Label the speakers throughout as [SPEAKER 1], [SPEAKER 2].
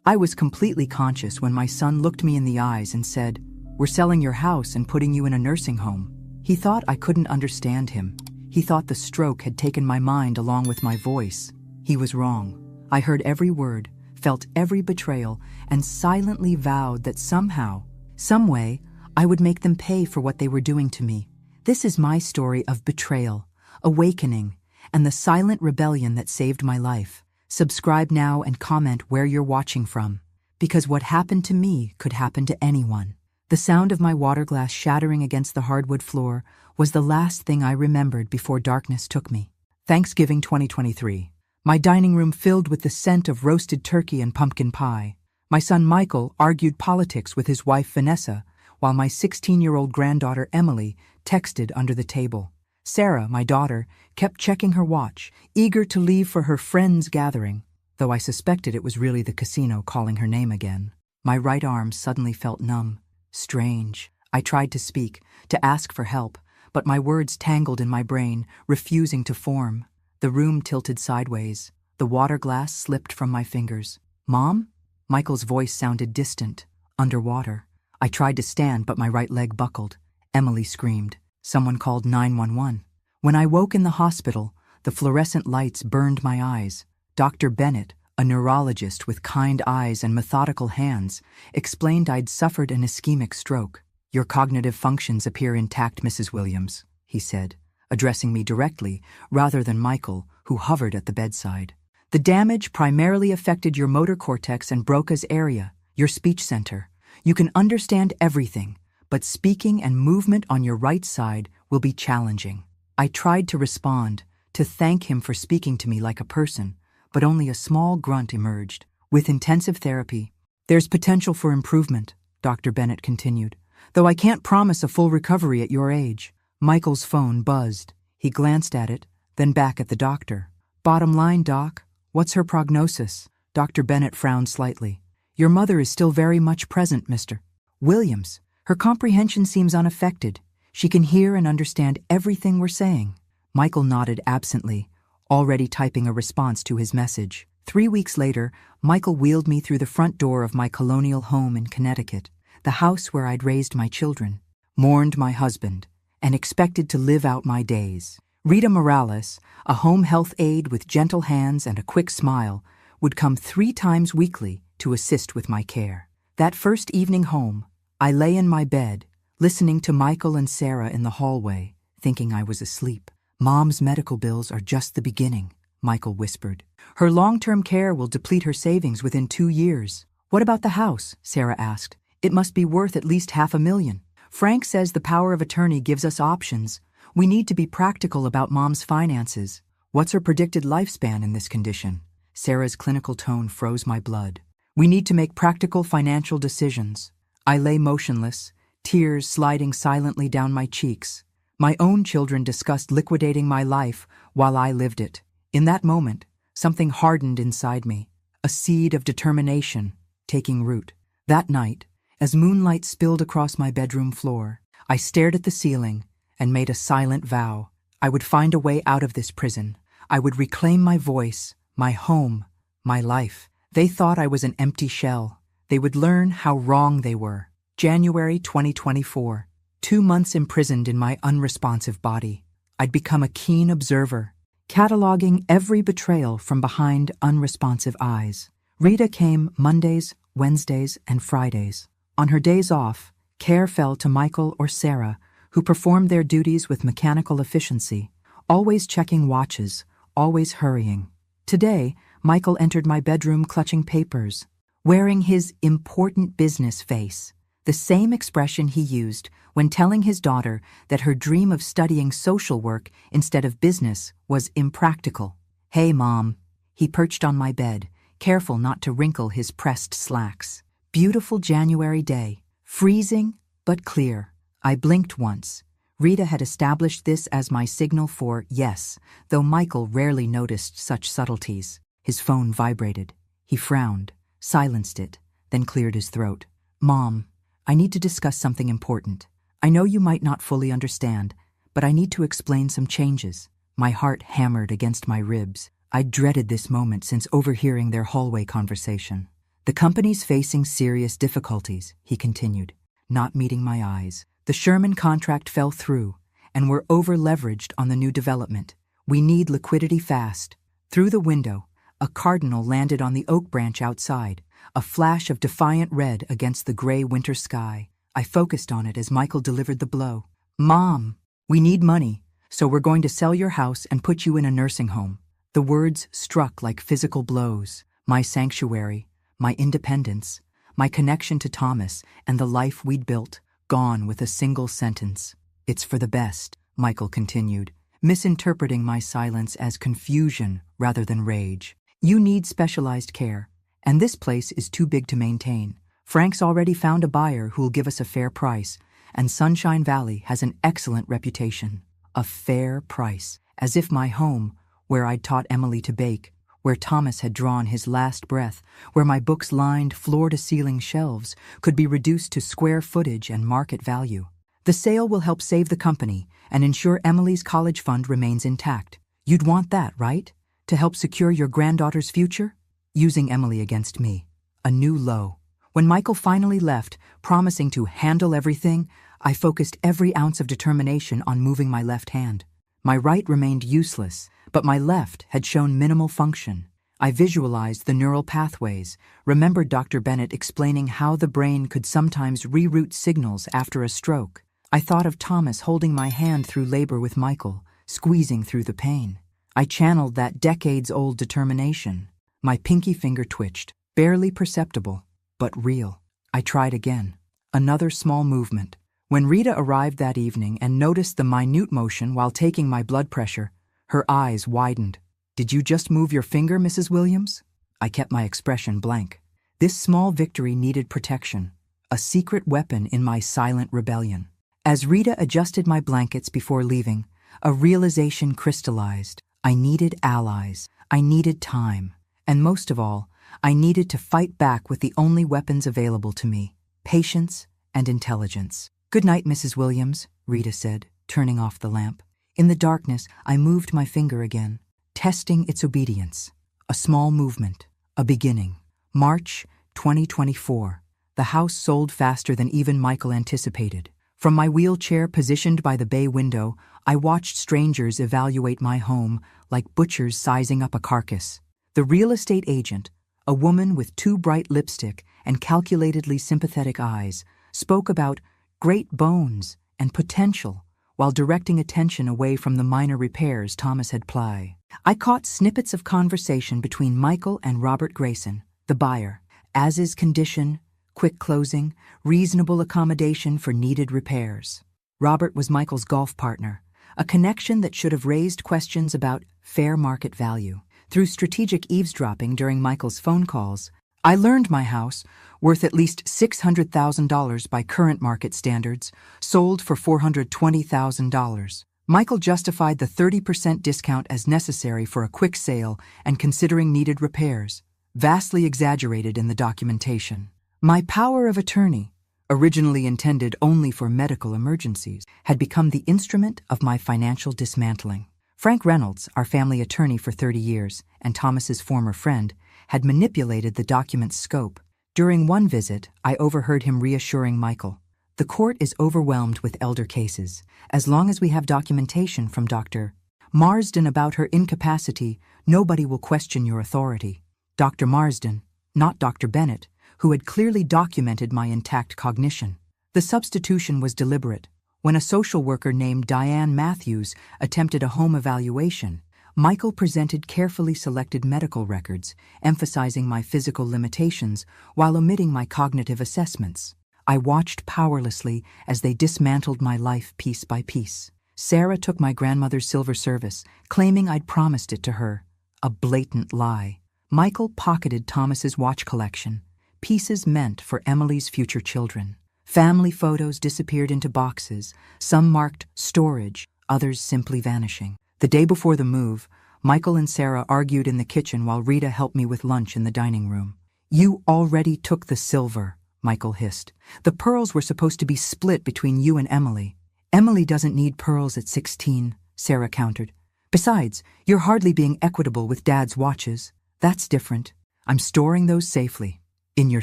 [SPEAKER 1] I was completely conscious when my son looked me in the eyes and said, "We're selling your house and putting you in a nursing home." He thought I couldn't understand him. He thought the stroke had taken my mind along with my voice. He was wrong. I heard every word, felt every betrayal, and silently vowed that somehow, some way, I would make them pay for what they were doing to me. This is my story of betrayal, awakening, and the silent rebellion that saved my life. Subscribe now and comment where you're watching from, because what happened to me could happen to anyone. The sound of my water glass shattering against the hardwood floor was the last thing I remembered before darkness took me. Thanksgiving 2023. My dining room filled with the scent of roasted turkey and pumpkin pie. My son Michael argued politics with his wife Vanessa, while my 16-year-old granddaughter Emily texted under the table. Sarah, my daughter, kept checking her watch, eager to leave for her friend's gathering, though I suspected it was really the casino calling her name again. My right arm suddenly felt numb. Strange. I tried to speak, to ask for help, but my words tangled in my brain, refusing to form. The room tilted sideways. The water glass slipped from my fingers. "Mom?" Michael's voice sounded distant, underwater. I tried to stand, but my right leg buckled. Emily screamed. Someone called 911. When I woke in the hospital, the fluorescent lights burned my eyes. Dr. Bennett, a neurologist with kind eyes and methodical hands, explained I'd suffered an ischemic stroke. "Your cognitive functions appear intact, Mrs. Williams," he said, addressing me directly rather than Michael, who hovered at the bedside. "The damage primarily affected your motor cortex and Broca's area, your speech center. You can understand everything, but speaking and movement on your right side will be challenging." I tried to respond, to thank him for speaking to me like a person, but only a small grunt emerged. "With intensive therapy, there's potential for improvement," Dr. Bennett continued, "though I can't promise a full recovery at your age." Michael's phone buzzed. He glanced at it, then back at the doctor. "Bottom line, Doc, what's her prognosis?" Dr. Bennett frowned slightly. "Your mother is still very much present, Mr. Williams. Her comprehension seems unaffected. She can hear and understand everything we're saying." Michael nodded absently, already typing a response to his message. 3 weeks later, Michael wheeled me through the front door of my colonial home in Connecticut, the house where I'd raised my children, mourned my husband, and expected to live out my days. Rita Morales, a home health aide with gentle hands and a quick smile, would come 3 times weekly to assist with my care. That first evening home, I lay in my bed, listening to Michael and Sarah in the hallway, thinking I was asleep. "Mom's medical bills are just the beginning," Michael whispered. "Her long-term care will deplete her savings within 2 years." "What about the house?" Sarah asked. "It must be worth at least $500,000. Frank says the power of attorney gives us options. We need to be practical about Mom's finances. What's her predicted lifespan in this condition?" Sarah's clinical tone froze my blood. "We need to make practical financial decisions." I lay motionless, tears sliding silently down my cheeks. My own children discussed liquidating my life while I lived it. In that moment, something hardened inside me, a seed of determination taking root. That night, as moonlight spilled across my bedroom floor, I stared at the ceiling and made a silent vow. I would find a way out of this prison. I would reclaim my voice, my home, my life. They thought I was an empty shell. They would learn how wrong they were. January 2024. 2 months imprisoned in my unresponsive body. I'd become a keen observer, cataloging every betrayal from behind unresponsive eyes. Rita came Mondays, Wednesdays, and Fridays. On her days off, care fell to Michael or Sarah, who performed their duties with mechanical efficiency, always checking watches, always hurrying. Today, Michael entered my bedroom clutching papers, wearing his important business face, the same expression he used when telling his daughter that her dream of studying social work instead of business was impractical. "Hey, Mom." He perched on my bed, careful not to wrinkle his pressed slacks. Beautiful January day, freezing but clear. I blinked once. Rita had established this as my signal for yes, though Michael rarely noticed such subtleties. His phone vibrated. He frowned, silenced it, then cleared his throat. "Mom, I need to discuss something important. I know you might not fully understand, but I need to explain some changes." My heart hammered against my ribs. I dreaded this moment since overhearing their hallway conversation. The company's facing serious difficulties, he continued, not meeting my eyes. The Sherman contract fell through, and we're over-leveraged on the new development. We need liquidity fast. Through the window, a cardinal landed on the oak branch outside, a flash of defiant red against the gray winter sky. I focused on it as Michael delivered the blow. Mom, we need money, so we're going to sell your house and put you in a nursing home. The words struck like physical blows. My sanctuary, my independence, my connection to Thomas, and the life we'd built, gone with a single sentence. It's for the best, Michael continued, misinterpreting my silence as confusion rather than rage. You need specialized care, and this place is too big to maintain. Frank's already found a buyer who'll give us a fair price, and Sunshine Valley has an excellent reputation. A fair price, as if my home, where I'd taught Emily to bake, where Thomas had drawn his last breath, where my books lined floor-to-ceiling shelves, could be reduced to square footage and market value. The sale will help save the company and ensure Emily's college fund remains intact. You'd want that, right? To help secure your granddaughter's future? Using Emily against me. A new low. When Michael finally left, promising to handle everything, I focused every ounce of determination on moving my left hand. My right remained useless, but my left had shown minimal function. I visualized the neural pathways, remembered Dr. Bennett explaining how the brain could sometimes reroute signals after a stroke. I thought of Thomas holding my hand through labor with Michael, squeezing through the pain. I channeled that decades-old determination. My pinky finger twitched, barely perceptible, but real. I tried again. Another small movement. When Rita arrived that evening and noticed the minute motion while taking my blood pressure, her eyes widened. "Did you just move your finger, Mrs. Williams?" I kept my expression blank. This small victory needed protection, a secret weapon in my silent rebellion. As Rita adjusted my blankets before leaving, a realization crystallized. I needed allies. I needed time. And most of all, I needed to fight back with the only weapons available to me: patience and intelligence. "Good night, Mrs. Williams," Rita said, turning off the lamp. In the darkness, I moved my finger again, testing its obedience. A small movement, a beginning. March 2024. The house sold faster than even Michael anticipated. From my wheelchair positioned by the bay window, I watched strangers evaluate my home like butchers sizing up a carcass. The real estate agent, a woman with too bright lipstick and calculatedly sympathetic eyes, spoke about great bones and potential while directing attention away from the minor repairs Thomas had plied. I caught snippets of conversation between Michael and Robert Grayson, the buyer, as is condition, quick closing, reasonable accommodation for needed repairs. Robert was Michael's golf partner, a connection that should have raised questions about fair market value. Through strategic eavesdropping during Michael's phone calls, I learned my house, worth at least $600,000 by current market standards, sold for $420,000. Michael justified the 30% discount as necessary for a quick sale and considering needed repairs, vastly exaggerated in the documentation. My power of attorney, originally intended only for medical emergencies, had become the instrument of my financial dismantling. Frank Reynolds, our family attorney for 30 years, and Thomas's former friend, had manipulated the document's scope. During one visit, I overheard him reassuring Michael, "The court is overwhelmed with elder cases. As long as we have documentation from Dr. Marsden about her incapacity, nobody will question your authority." Dr. Marsden, not Dr. Bennett, who had clearly documented my intact cognition. The substitution was deliberate. When a social worker named Diane Matthews attempted a home evaluation, Michael presented carefully selected medical records, emphasizing my physical limitations while omitting my cognitive assessments. I watched powerlessly as they dismantled my life piece by piece. Sarah took my grandmother's silver service, claiming I'd promised it to her. A blatant lie. Michael pocketed Thomas's watch collection, pieces meant for Emily's future children. Family photos disappeared into boxes, some marked storage, others simply vanishing. The day before the move, Michael and Sarah argued in the kitchen while Rita helped me with lunch in the dining room. "You already took the silver," Michael hissed. "The pearls were supposed to be split between you and Emily." "Emily doesn't need pearls at 16, Sarah countered. "Besides, you're hardly being equitable with Dad's watches. That's different. I'm storing those safely." In your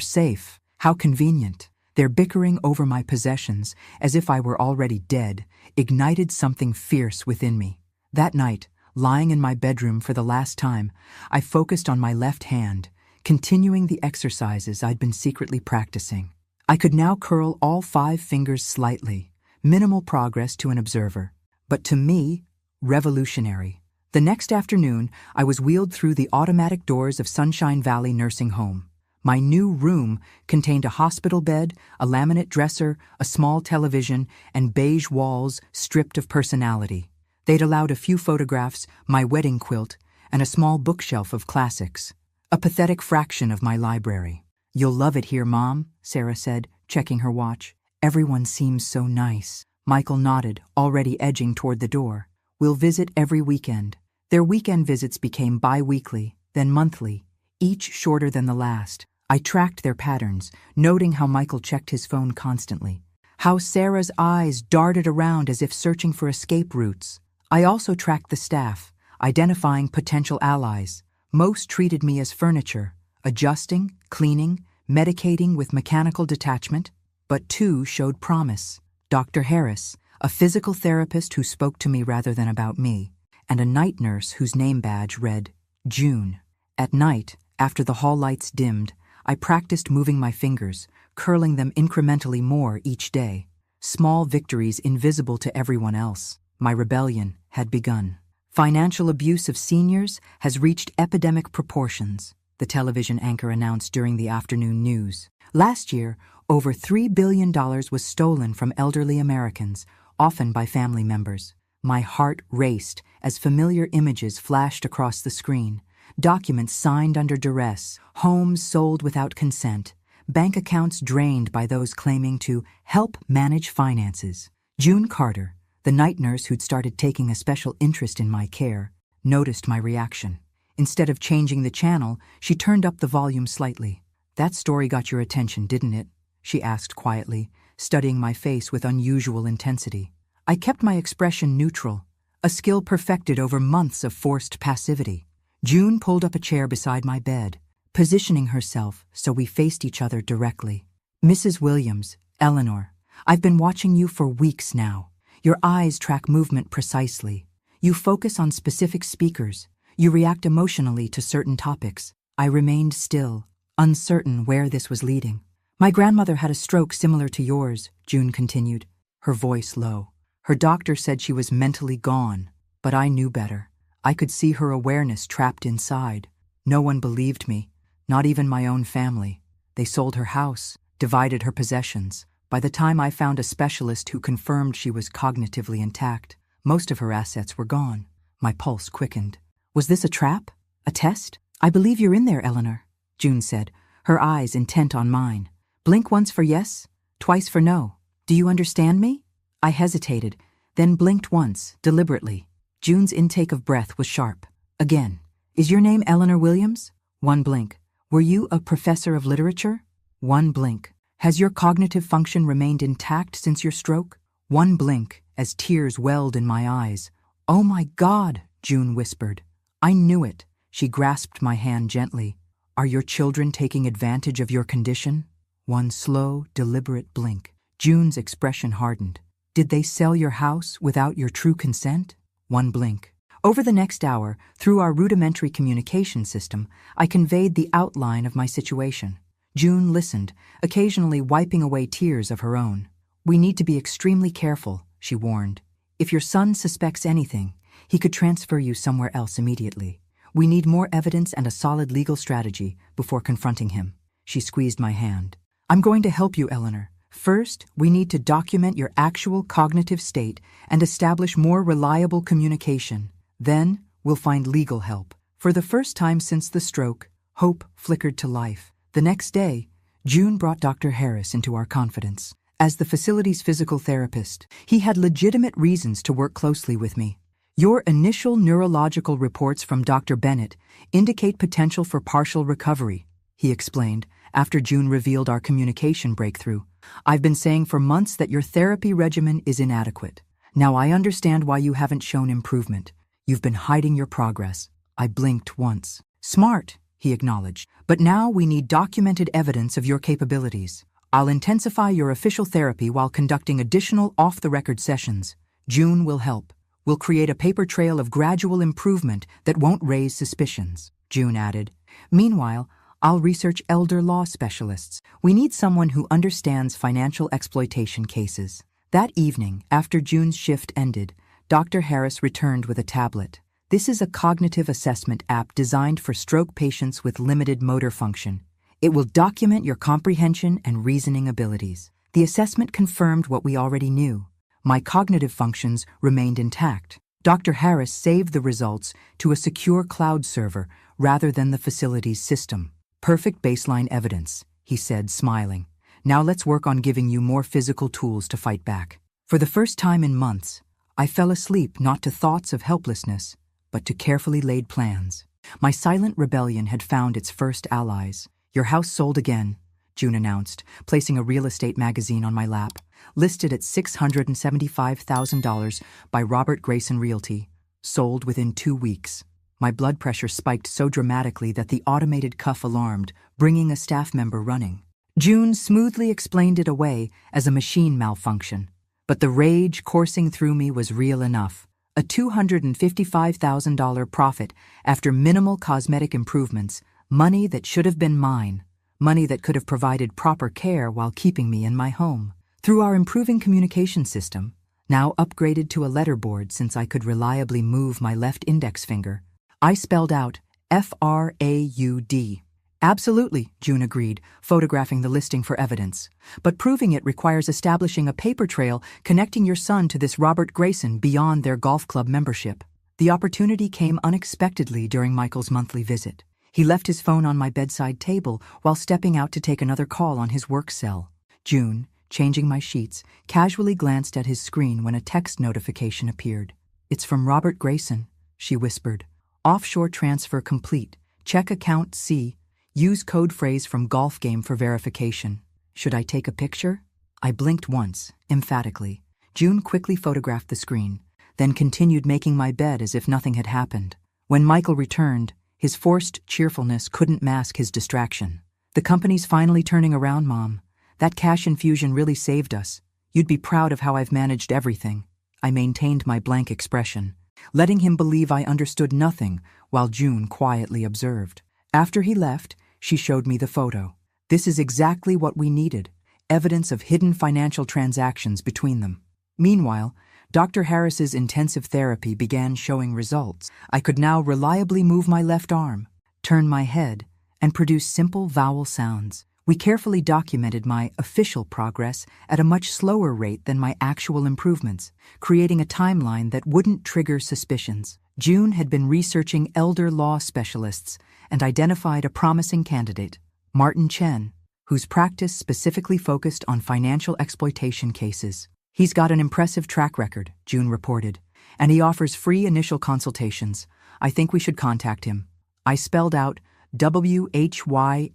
[SPEAKER 1] safe. How convenient. Their bickering over my possessions, as if I were already dead, ignited something fierce within me. That night, lying in my bedroom for the last time, I focused on my left hand, continuing the exercises I'd been secretly practicing. I could now curl all 5 fingers slightly, minimal progress to an observer, but to me, revolutionary. The next afternoon, I was wheeled through the automatic doors of Sunshine Valley Nursing Home. My new room contained a hospital bed, a laminate dresser, a small television, and beige walls stripped of personality. They'd allowed a few photographs, my wedding quilt, and a small bookshelf of classics. A pathetic fraction of my library. "You'll love it here, Mom," Sarah said, checking her watch. "Everyone seems so nice." Michael nodded, already edging toward the door. "We'll visit every weekend." Their weekend visits became bi-weekly, then monthly, each shorter than the last. I tracked their patterns, noting how Michael checked his phone constantly, how Sarah's eyes darted around as if searching for escape routes. I also tracked the staff, identifying potential allies. Most treated me as furniture, adjusting, cleaning, medicating with mechanical detachment, but 2 showed promise. Dr. Harris, a physical therapist who spoke to me rather than about me, and a night nurse whose name badge read June. At night, after the hall lights dimmed, I practiced moving my fingers, curling them incrementally more each day. Small victories invisible to everyone else. My rebellion had begun. Financial abuse of seniors has reached epidemic proportions, the television anchor announced during the afternoon news. Last year, over $3 billion was stolen from elderly Americans, often by family members. My heart raced as familiar images flashed across the screen. Documents signed under duress, homes sold without consent, bank accounts drained by those claiming to help manage finances. June Carter, the night nurse who'd started taking a special interest in my care, noticed my reaction. Instead of changing the channel, she turned up the volume slightly. "That story got your attention, didn't it?" she asked quietly, studying my face with unusual intensity. I kept my expression neutral, a skill perfected over months of forced passivity. June pulled up a chair beside my bed, positioning herself so we faced each other directly. "Mrs. Williams, Eleanor, I've been watching you for weeks now. Your eyes track movement precisely. You focus on specific speakers. You react emotionally to certain topics." I remained still, uncertain where this was leading. "My grandmother had a stroke similar to yours," June continued, her voice low. "Her doctor said she was mentally gone, but I knew better. I could see her awareness trapped inside. No one believed me, not even my own family. They sold her house, divided her possessions. By the time I found a specialist who confirmed she was cognitively intact, most of her assets were gone." My pulse quickened. "Was this a trap? A test?" "I believe you're in there, Eleanor," June said, her eyes intent on mine. "Blink once for yes, twice for no. Do you understand me?" I hesitated, then blinked once, deliberately. June's intake of breath was sharp. Again. "Is your name Eleanor Williams?" One blink. "Were you a professor of literature?" One blink. "Has your cognitive function remained intact since your stroke?" One blink, as tears welled in my eyes. "Oh my God," June whispered. I knew it. She grasped my hand gently. "Are your children taking advantage of your condition?" One slow, deliberate blink. June's expression hardened. "Did they sell your house without your true consent?" One blink. Over the next hour, through our rudimentary communication system, I conveyed the outline of my situation. June listened, occasionally wiping away tears of her own. "We need to be extremely careful," she warned. "If your son suspects anything, he could transfer you somewhere else immediately. We need more evidence and a solid legal strategy before confronting him." She squeezed my hand. "I'm going to help you, Eleanor. First, we need to document your actual cognitive state and establish more reliable communication. Then, we'll find legal help." For the first time since the stroke, hope flickered to life. The next day, June brought Dr. Harris into our confidence. As the facility's physical therapist, he had legitimate reasons to work closely with me. "Your initial neurological reports from Dr. Bennett indicate potential for partial recovery," he explained, after June revealed our communication breakthrough. "I've been saying for months that your therapy regimen is inadequate. Now I understand why you haven't shown improvement. You've been hiding your progress." I blinked once. "Smart," he acknowledged. But now we need documented evidence of your capabilities. I'll intensify your official therapy while conducting additional off-the-record sessions. June will help. We'll create a paper trail of gradual improvement that won't raise suspicions, June added. Meanwhile, I'll research elder law specialists. We need someone who understands financial exploitation cases. That evening, after June's shift ended, Dr. Harris returned with a tablet. This is a cognitive assessment app designed for stroke patients with limited motor function. It will document your comprehension and reasoning abilities. The assessment confirmed what we already knew. My cognitive functions remained intact. Dr. Harris saved the results to a secure cloud server rather than the facility's system. Perfect baseline evidence, he said, smiling. Now let's work on giving you more physical tools to fight back. For the first time in months, I fell asleep not to thoughts of helplessness, but to carefully laid plans. My silent rebellion had found its first allies. Your house sold again, June announced, placing a real estate magazine on my lap. Listed at $675,000 by Robert Grayson Realty. Sold within 2 weeks. My blood pressure spiked so dramatically that the automated cuff alarmed, bringing a staff member running. June smoothly explained it away as a machine malfunction. But the rage coursing through me was real enough. A $255,000 profit after minimal cosmetic improvements, money that should have been mine, money that could have provided proper care while keeping me in my home. Through our improving communication system, now upgraded to a letterboard since I could reliably move my left index finger, I spelled out FRAUD. Absolutely, June agreed, photographing the listing for evidence. But proving it requires establishing a paper trail connecting your son to this Robert Grayson beyond their golf club membership. The opportunity came unexpectedly during Michael's monthly visit. He left his phone on my bedside table while stepping out to take another call on his work cell. June, changing my sheets, casually glanced at his screen when a text notification appeared. It's from Robert Grayson, she whispered. Offshore transfer complete. Check account C. Use code phrase from golf game for verification. Should I take a picture? I blinked once, emphatically. June quickly photographed the screen, then continued making my bed as if nothing had happened. When Michael returned, his forced cheerfulness couldn't mask his distraction. The company's finally turning around, Mom. That cash infusion really saved us. You'd be proud of how I've managed everything. I maintained my blank expression, letting him believe I understood nothing while June quietly observed. After he left, she showed me the photo. This is exactly what we needed, evidence of hidden financial transactions between them. Meanwhile, Dr. Harris's intensive therapy began showing results. I could now reliably move my left arm, turn my head, and produce simple vowel sounds. We carefully documented my official progress at a much slower rate than my actual improvements, creating a timeline that wouldn't trigger suspicions. June had been researching elder law specialists and identified a promising candidate, Martin Chen, whose practice specifically focused on financial exploitation cases. He's got an impressive track record, June reported, and he offers free initial consultations. I think we should contact him. I spelled out WHYHELPME.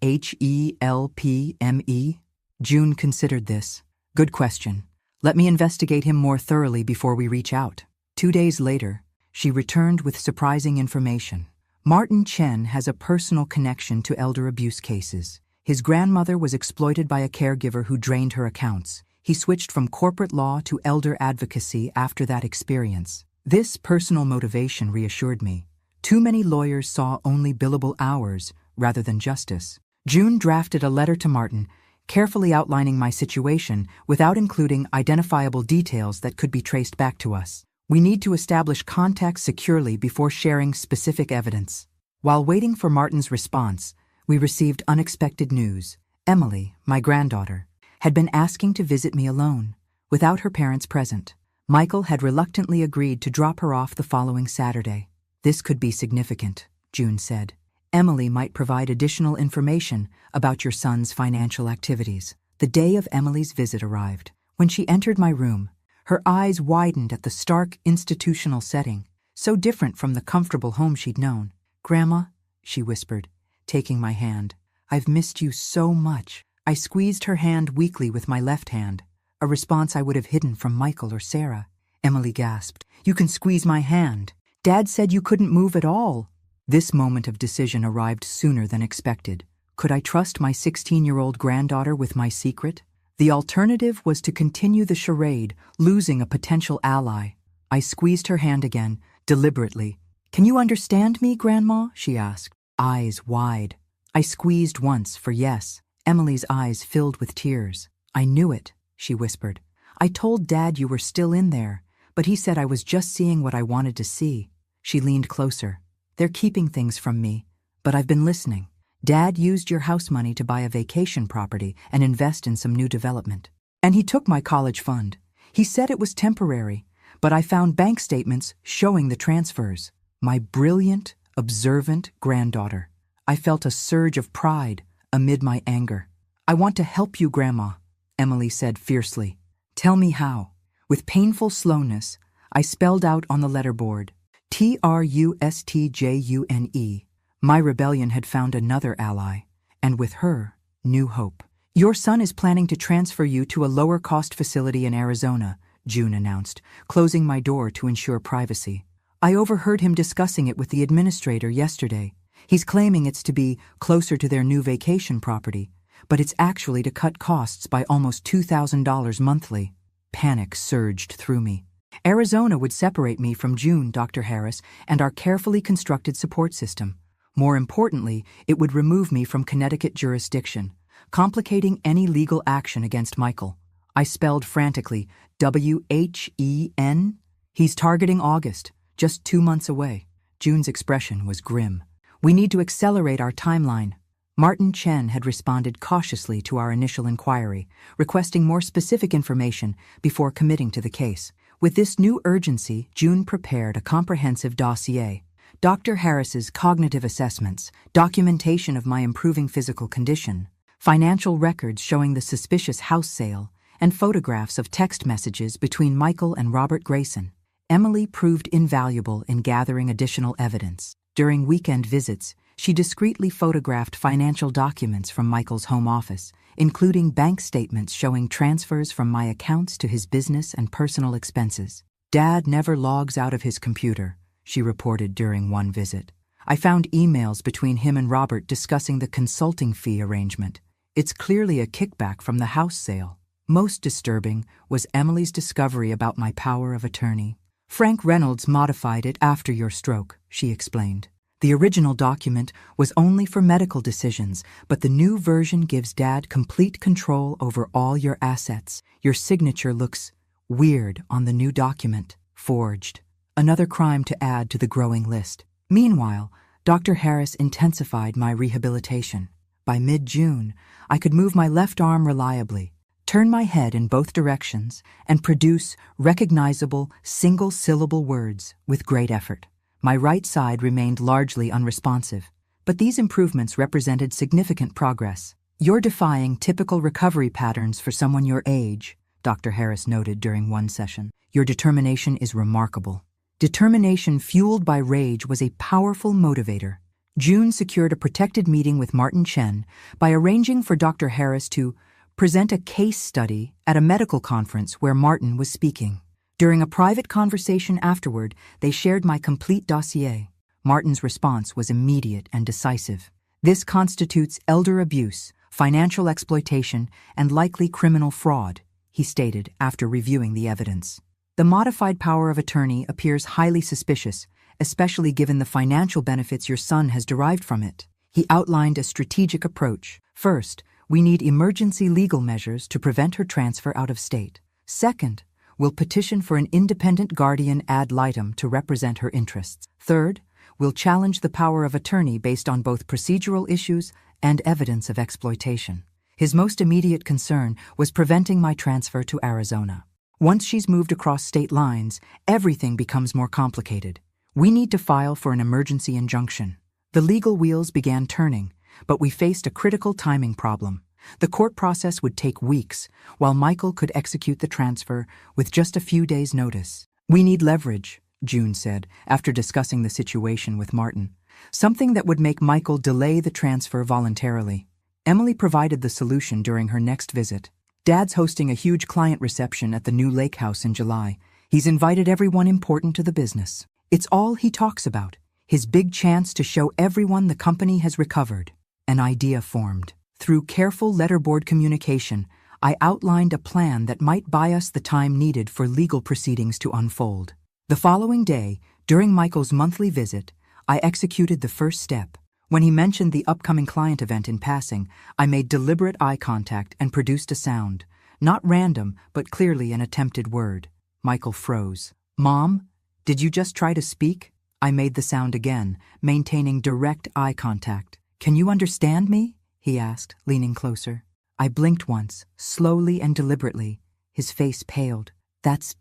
[SPEAKER 1] June considered this. Good question. Let me investigate him more thoroughly before we reach out. 2 days later, she returned with surprising information. Martin Chen has a personal connection to elder abuse cases. His grandmother was exploited by a caregiver who drained her accounts. He switched from corporate law to elder advocacy after that experience. This personal motivation reassured me. Too many lawyers saw only billable hours rather than justice. June drafted a letter to Martin, carefully outlining my situation without including identifiable details that could be traced back to us. We need to establish contact securely before sharing specific evidence. While waiting for Martin's response, we received unexpected news. Emily, my granddaughter, had been asking to visit me alone, without her parents present. Michael had reluctantly agreed to drop her off the following Saturday. This could be significant, June said. Emily might provide additional information about your son's financial activities. The day of Emily's visit arrived. When she entered my room, her eyes widened at the stark institutional setting, so different from the comfortable home she'd known. "Grandma," she whispered, taking my hand, "I've missed you so much." I squeezed her hand weakly with my left hand, a response I would have hidden from Michael or Sarah. Emily gasped, "You can squeeze my hand. Dad said you couldn't move at all." This moment of decision arrived sooner than expected. Could I trust my 16-year-old granddaughter with my secret? The alternative was to continue the charade, losing a potential ally. I squeezed her hand again, deliberately. "Can you understand me, Grandma?" she asked, eyes wide. I squeezed once for yes. Emily's eyes filled with tears. "I knew it," she whispered. "I told Dad you were still in there, but he said I was just seeing what I wanted to see." She leaned closer. "They're keeping things from me, but I've been listening. Dad used your house money to buy a vacation property and invest in some new development. And he took my college fund. He said it was temporary, but I found bank statements showing the transfers." My brilliant, observant granddaughter. I felt a surge of pride amid my anger. "I want to help you, Grandma," Emily said fiercely. "Tell me how." With painful slowness, I spelled out on the letterboard, TRUSTJUNE. My rebellion had found another ally, and with her, new hope. "Your son is planning to transfer you to a lower-cost facility in Arizona," June announced, closing my door to ensure privacy. "I overheard him discussing it with the administrator yesterday. He's claiming it's to be closer to their new vacation property, but it's actually to cut costs by almost $2,000 monthly." Panic surged through me. Arizona would separate me from June, Dr. Harris, and our carefully constructed support system. More importantly, it would remove me from Connecticut jurisdiction, complicating any legal action against Michael. I spelled frantically, WHEN? "He's targeting August, just 2 months away." June's expression was grim. "We need to accelerate our timeline." Martin Chen had responded cautiously to our initial inquiry, requesting more specific information before committing to the case. With this new urgency, June prepared a comprehensive dossier. Dr. Harris's cognitive assessments, documentation of my improving physical condition, financial records showing the suspicious house sale, and photographs of text messages between Michael and Robert Grayson. Emily proved invaluable in gathering additional evidence. During weekend visits, she discreetly photographed financial documents from Michael's home office, including bank statements showing transfers from my accounts to his business and personal expenses. "Dad never logs out of his computer," she reported during one visit. I found emails between him and Robert discussing the consulting fee arrangement. It's clearly a kickback from the house sale. Most disturbing was Emily's discovery about my power of attorney. "Frank Reynolds modified it after your stroke," she explained. "The original document was only for medical decisions, but the new version gives Dad complete control over all your assets. Your signature looks weird on the new document, forged." Another crime to add to the growing list. Meanwhile, Dr. Harris intensified my rehabilitation. By mid-June, I could move my left arm reliably, turn my head in both directions, and produce recognizable, single-syllable words with great effort. My right side remained largely unresponsive, but these improvements represented significant progress. "You're defying typical recovery patterns for someone your age," Dr. Harris noted during one session. "Your determination is remarkable." Determination fueled by rage was a powerful motivator. June secured a protected meeting with Martin Chen by arranging for Dr. Harris to present a case study at a medical conference where Martin was speaking. During a private conversation afterward, they shared my complete dossier. Martin's response was immediate and decisive. "This constitutes elder abuse, financial exploitation, and likely criminal fraud," he stated after reviewing the evidence. "The modified power of attorney appears highly suspicious, especially given the financial benefits your son has derived from it." He outlined a strategic approach. "First, we need emergency legal measures to prevent her transfer out of state. Second, we'll petition for an independent guardian ad litem to represent her interests. Third, we'll challenge the power of attorney based on both procedural issues and evidence of exploitation." His most immediate concern was preventing my transfer to Arizona. "Once she's moved across state lines, everything becomes more complicated. We need to file for an emergency injunction." The legal wheels began turning, but we faced a critical timing problem. The court process would take weeks, while Michael could execute the transfer with just a few days' notice. "We need leverage," June said, after discussing the situation with Martin. "Something that would make Michael delay the transfer voluntarily." Emily provided the solution during her next visit. "Dad's hosting a huge client reception at the new lake house in July. He's invited everyone important to the business. It's all he talks about. His big chance to show everyone the company has recovered. An idea formed. Through careful letterboard communication, I outlined a plan that might buy us the time needed for legal proceedings to unfold. The following day, during Michael's monthly visit, I executed the first step. When he mentioned the upcoming client event in passing, I made deliberate eye contact and produced a sound. Not random, but clearly an attempted word. Michael froze. "Mom, did you just try to speak?" I made the sound again, maintaining direct eye contact. "Can you understand me?" he asked, leaning closer. I blinked once, slowly and deliberately. His face paled. That's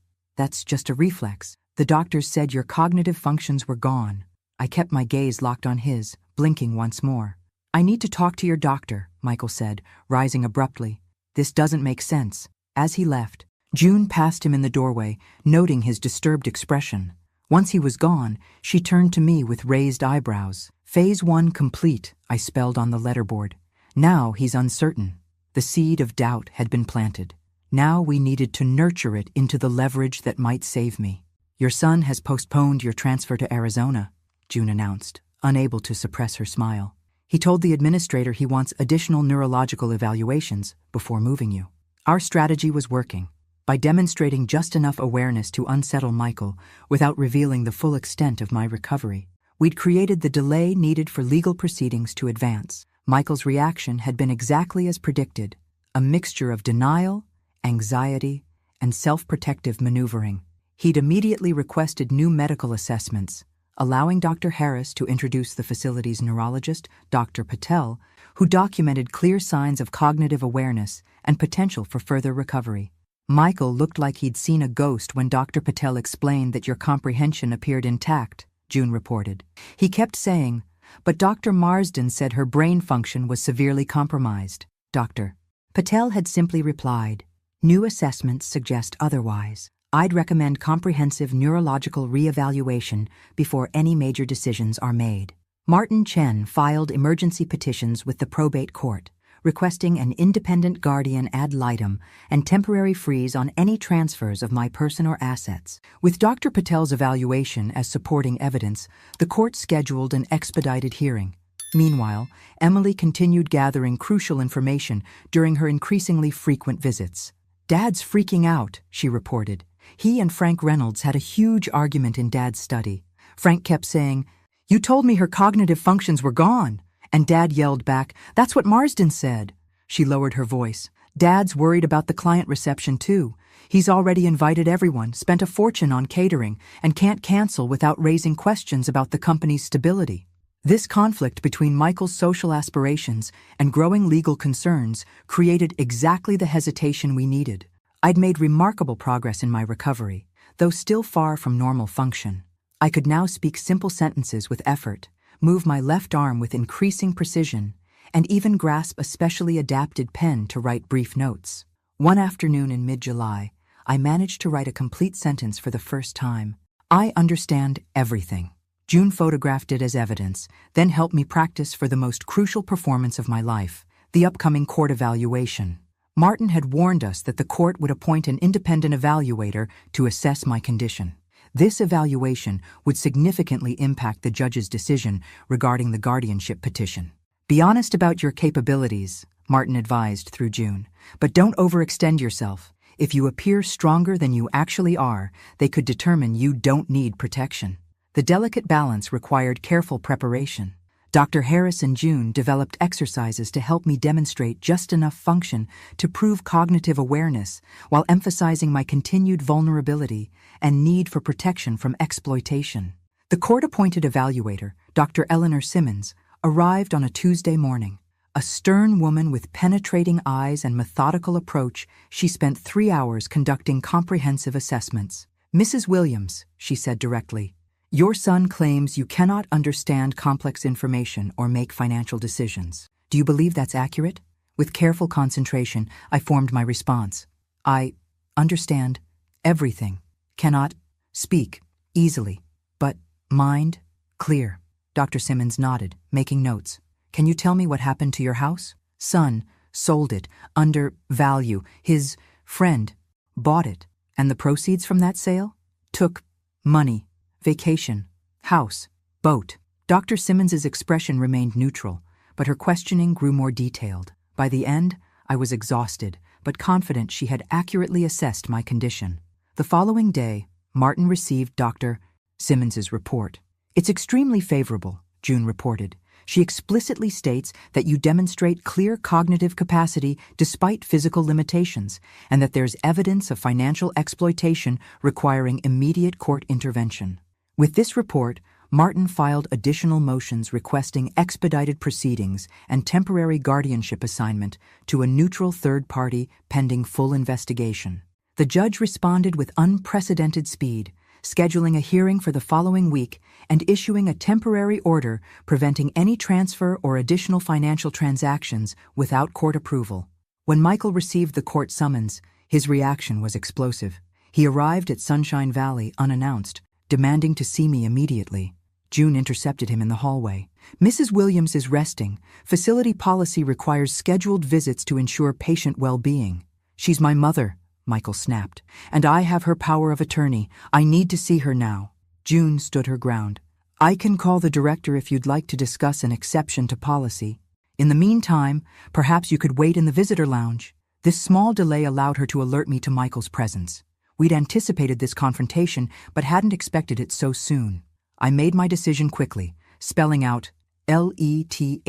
[SPEAKER 1] just a reflex. The doctors said your cognitive functions were gone." I kept my gaze locked on his, blinking once more. "I need to talk to your doctor," Michael said, rising abruptly. "This doesn't make sense." As he left, June passed him in the doorway, noting his disturbed expression. Once he was gone, she turned to me with raised eyebrows. "Phase 1 complete," I spelled on the letterboard. Now he's uncertain. The seed of doubt had been planted. Now we needed to nurture it into the leverage that might save me. "Your son has postponed your transfer to Arizona," June announced, unable to suppress her smile. "He told the administrator he wants additional neurological evaluations before moving you." Our strategy was working. By demonstrating just enough awareness to unsettle Michael without revealing the full extent of my recovery, we'd created the delay needed for legal proceedings to advance. Michael's reaction had been exactly as predicted, a mixture of denial, anxiety, and self-protective maneuvering. He'd immediately requested new medical assessments, allowing Dr. Harris to introduce the facility's neurologist, Dr. Patel, who documented clear signs of cognitive awareness and potential for further recovery. Michael looked like he'd seen a ghost when Dr. Patel explained that your comprehension appeared intact, June reported. He kept saying, "But Dr. Marsden said her brain function was severely compromised." Dr. Patel had simply replied, "New assessments suggest otherwise. I'd recommend comprehensive neurological reevaluation before any major decisions are made." Martin Chen filed emergency petitions with the probate court, requesting an independent guardian ad litem and temporary freeze on any transfers of my person or assets. With Dr. Patel's evaluation as supporting evidence, the court scheduled an expedited hearing. Meanwhile, Emily continued gathering crucial information during her increasingly frequent visits. "Dad's freaking out," she reported. He and Frank Reynolds had a huge argument in Dad's study. Frank kept saying, "You told me her cognitive functions were gone." And Dad yelled back, "That's what Marsden said." She lowered her voice. "Dad's worried about the client reception too. He's already invited everyone, spent a fortune on catering, and can't cancel without raising questions about the company's stability." This conflict between Michael's social aspirations and growing legal concerns created exactly the hesitation we needed. I'd made remarkable progress in my recovery, though still far from normal function. I could now speak simple sentences with effort, move my left arm with increasing precision, and even grasp a specially adapted pen to write brief notes. One afternoon in mid-July, I managed to write a complete sentence for the first time. "I understand everything." June photographed it as evidence, then helped me practice for the most crucial performance of my life, the upcoming court evaluation. Martin had warned us that the court would appoint an independent evaluator to assess my condition. This evaluation would significantly impact the judge's decision regarding the guardianship petition. "Be honest about your capabilities," Martin advised through June, "but don't overextend yourself. If you appear stronger than you actually are, they could determine you don't need protection." The delicate balance required careful preparation. Dr. Harris and June developed exercises to help me demonstrate just enough function to prove cognitive awareness while emphasizing my continued vulnerability and need for protection from exploitation. The court-appointed evaluator, Dr. Eleanor Simmons, arrived on a Tuesday morning. A stern woman with penetrating eyes and methodical approach, she spent 3 hours conducting comprehensive assessments. "Mrs. Williams," she said directly, "your son claims you cannot understand complex information or make financial decisions. Do you believe that's accurate?" With careful concentration, I formed my response. "I understand everything. Cannot speak easily, but mind clear." Dr. Simmons nodded, making notes. "Can you tell me what happened to your house?" "Son sold it under value. His friend bought it. And the proceeds from that sale?" "Took money, vacation, house, Boat. Dr. Simmons's expression remained neutral, but her questioning grew more detailed. By the end, I was exhausted, but confident she had accurately assessed my condition. The following day, Martin received Dr. Simmons's report. It's extremely favorable, June reported. She explicitly states that you demonstrate clear cognitive capacity despite physical limitations, and that there's evidence of financial exploitation requiring immediate court intervention. With this report, Martin filed additional motions requesting expedited proceedings and temporary guardianship assignment to a neutral third party pending full investigation. The judge responded with unprecedented speed, scheduling a hearing for the following week and issuing a temporary order preventing any transfer or additional financial transactions without court approval. When Michael received the court summons, his reaction was explosive. He arrived at Sunshine Valley unannounced, demanding to see me immediately. June intercepted him in the hallway. "Mrs. Williams is resting. Facility policy requires scheduled visits to ensure patient well-being." "She's my mother," Michael snapped, "and I have her power of attorney. I need to see her now." June stood her ground. "I can call the director if you'd like to discuss an exception to policy. In the meantime, perhaps you could wait in the visitor lounge." This small delay allowed her to alert me to Michael's presence. We'd anticipated this confrontation, but hadn't expected it so soon. I made my decision quickly, spelling out LETHIMIN,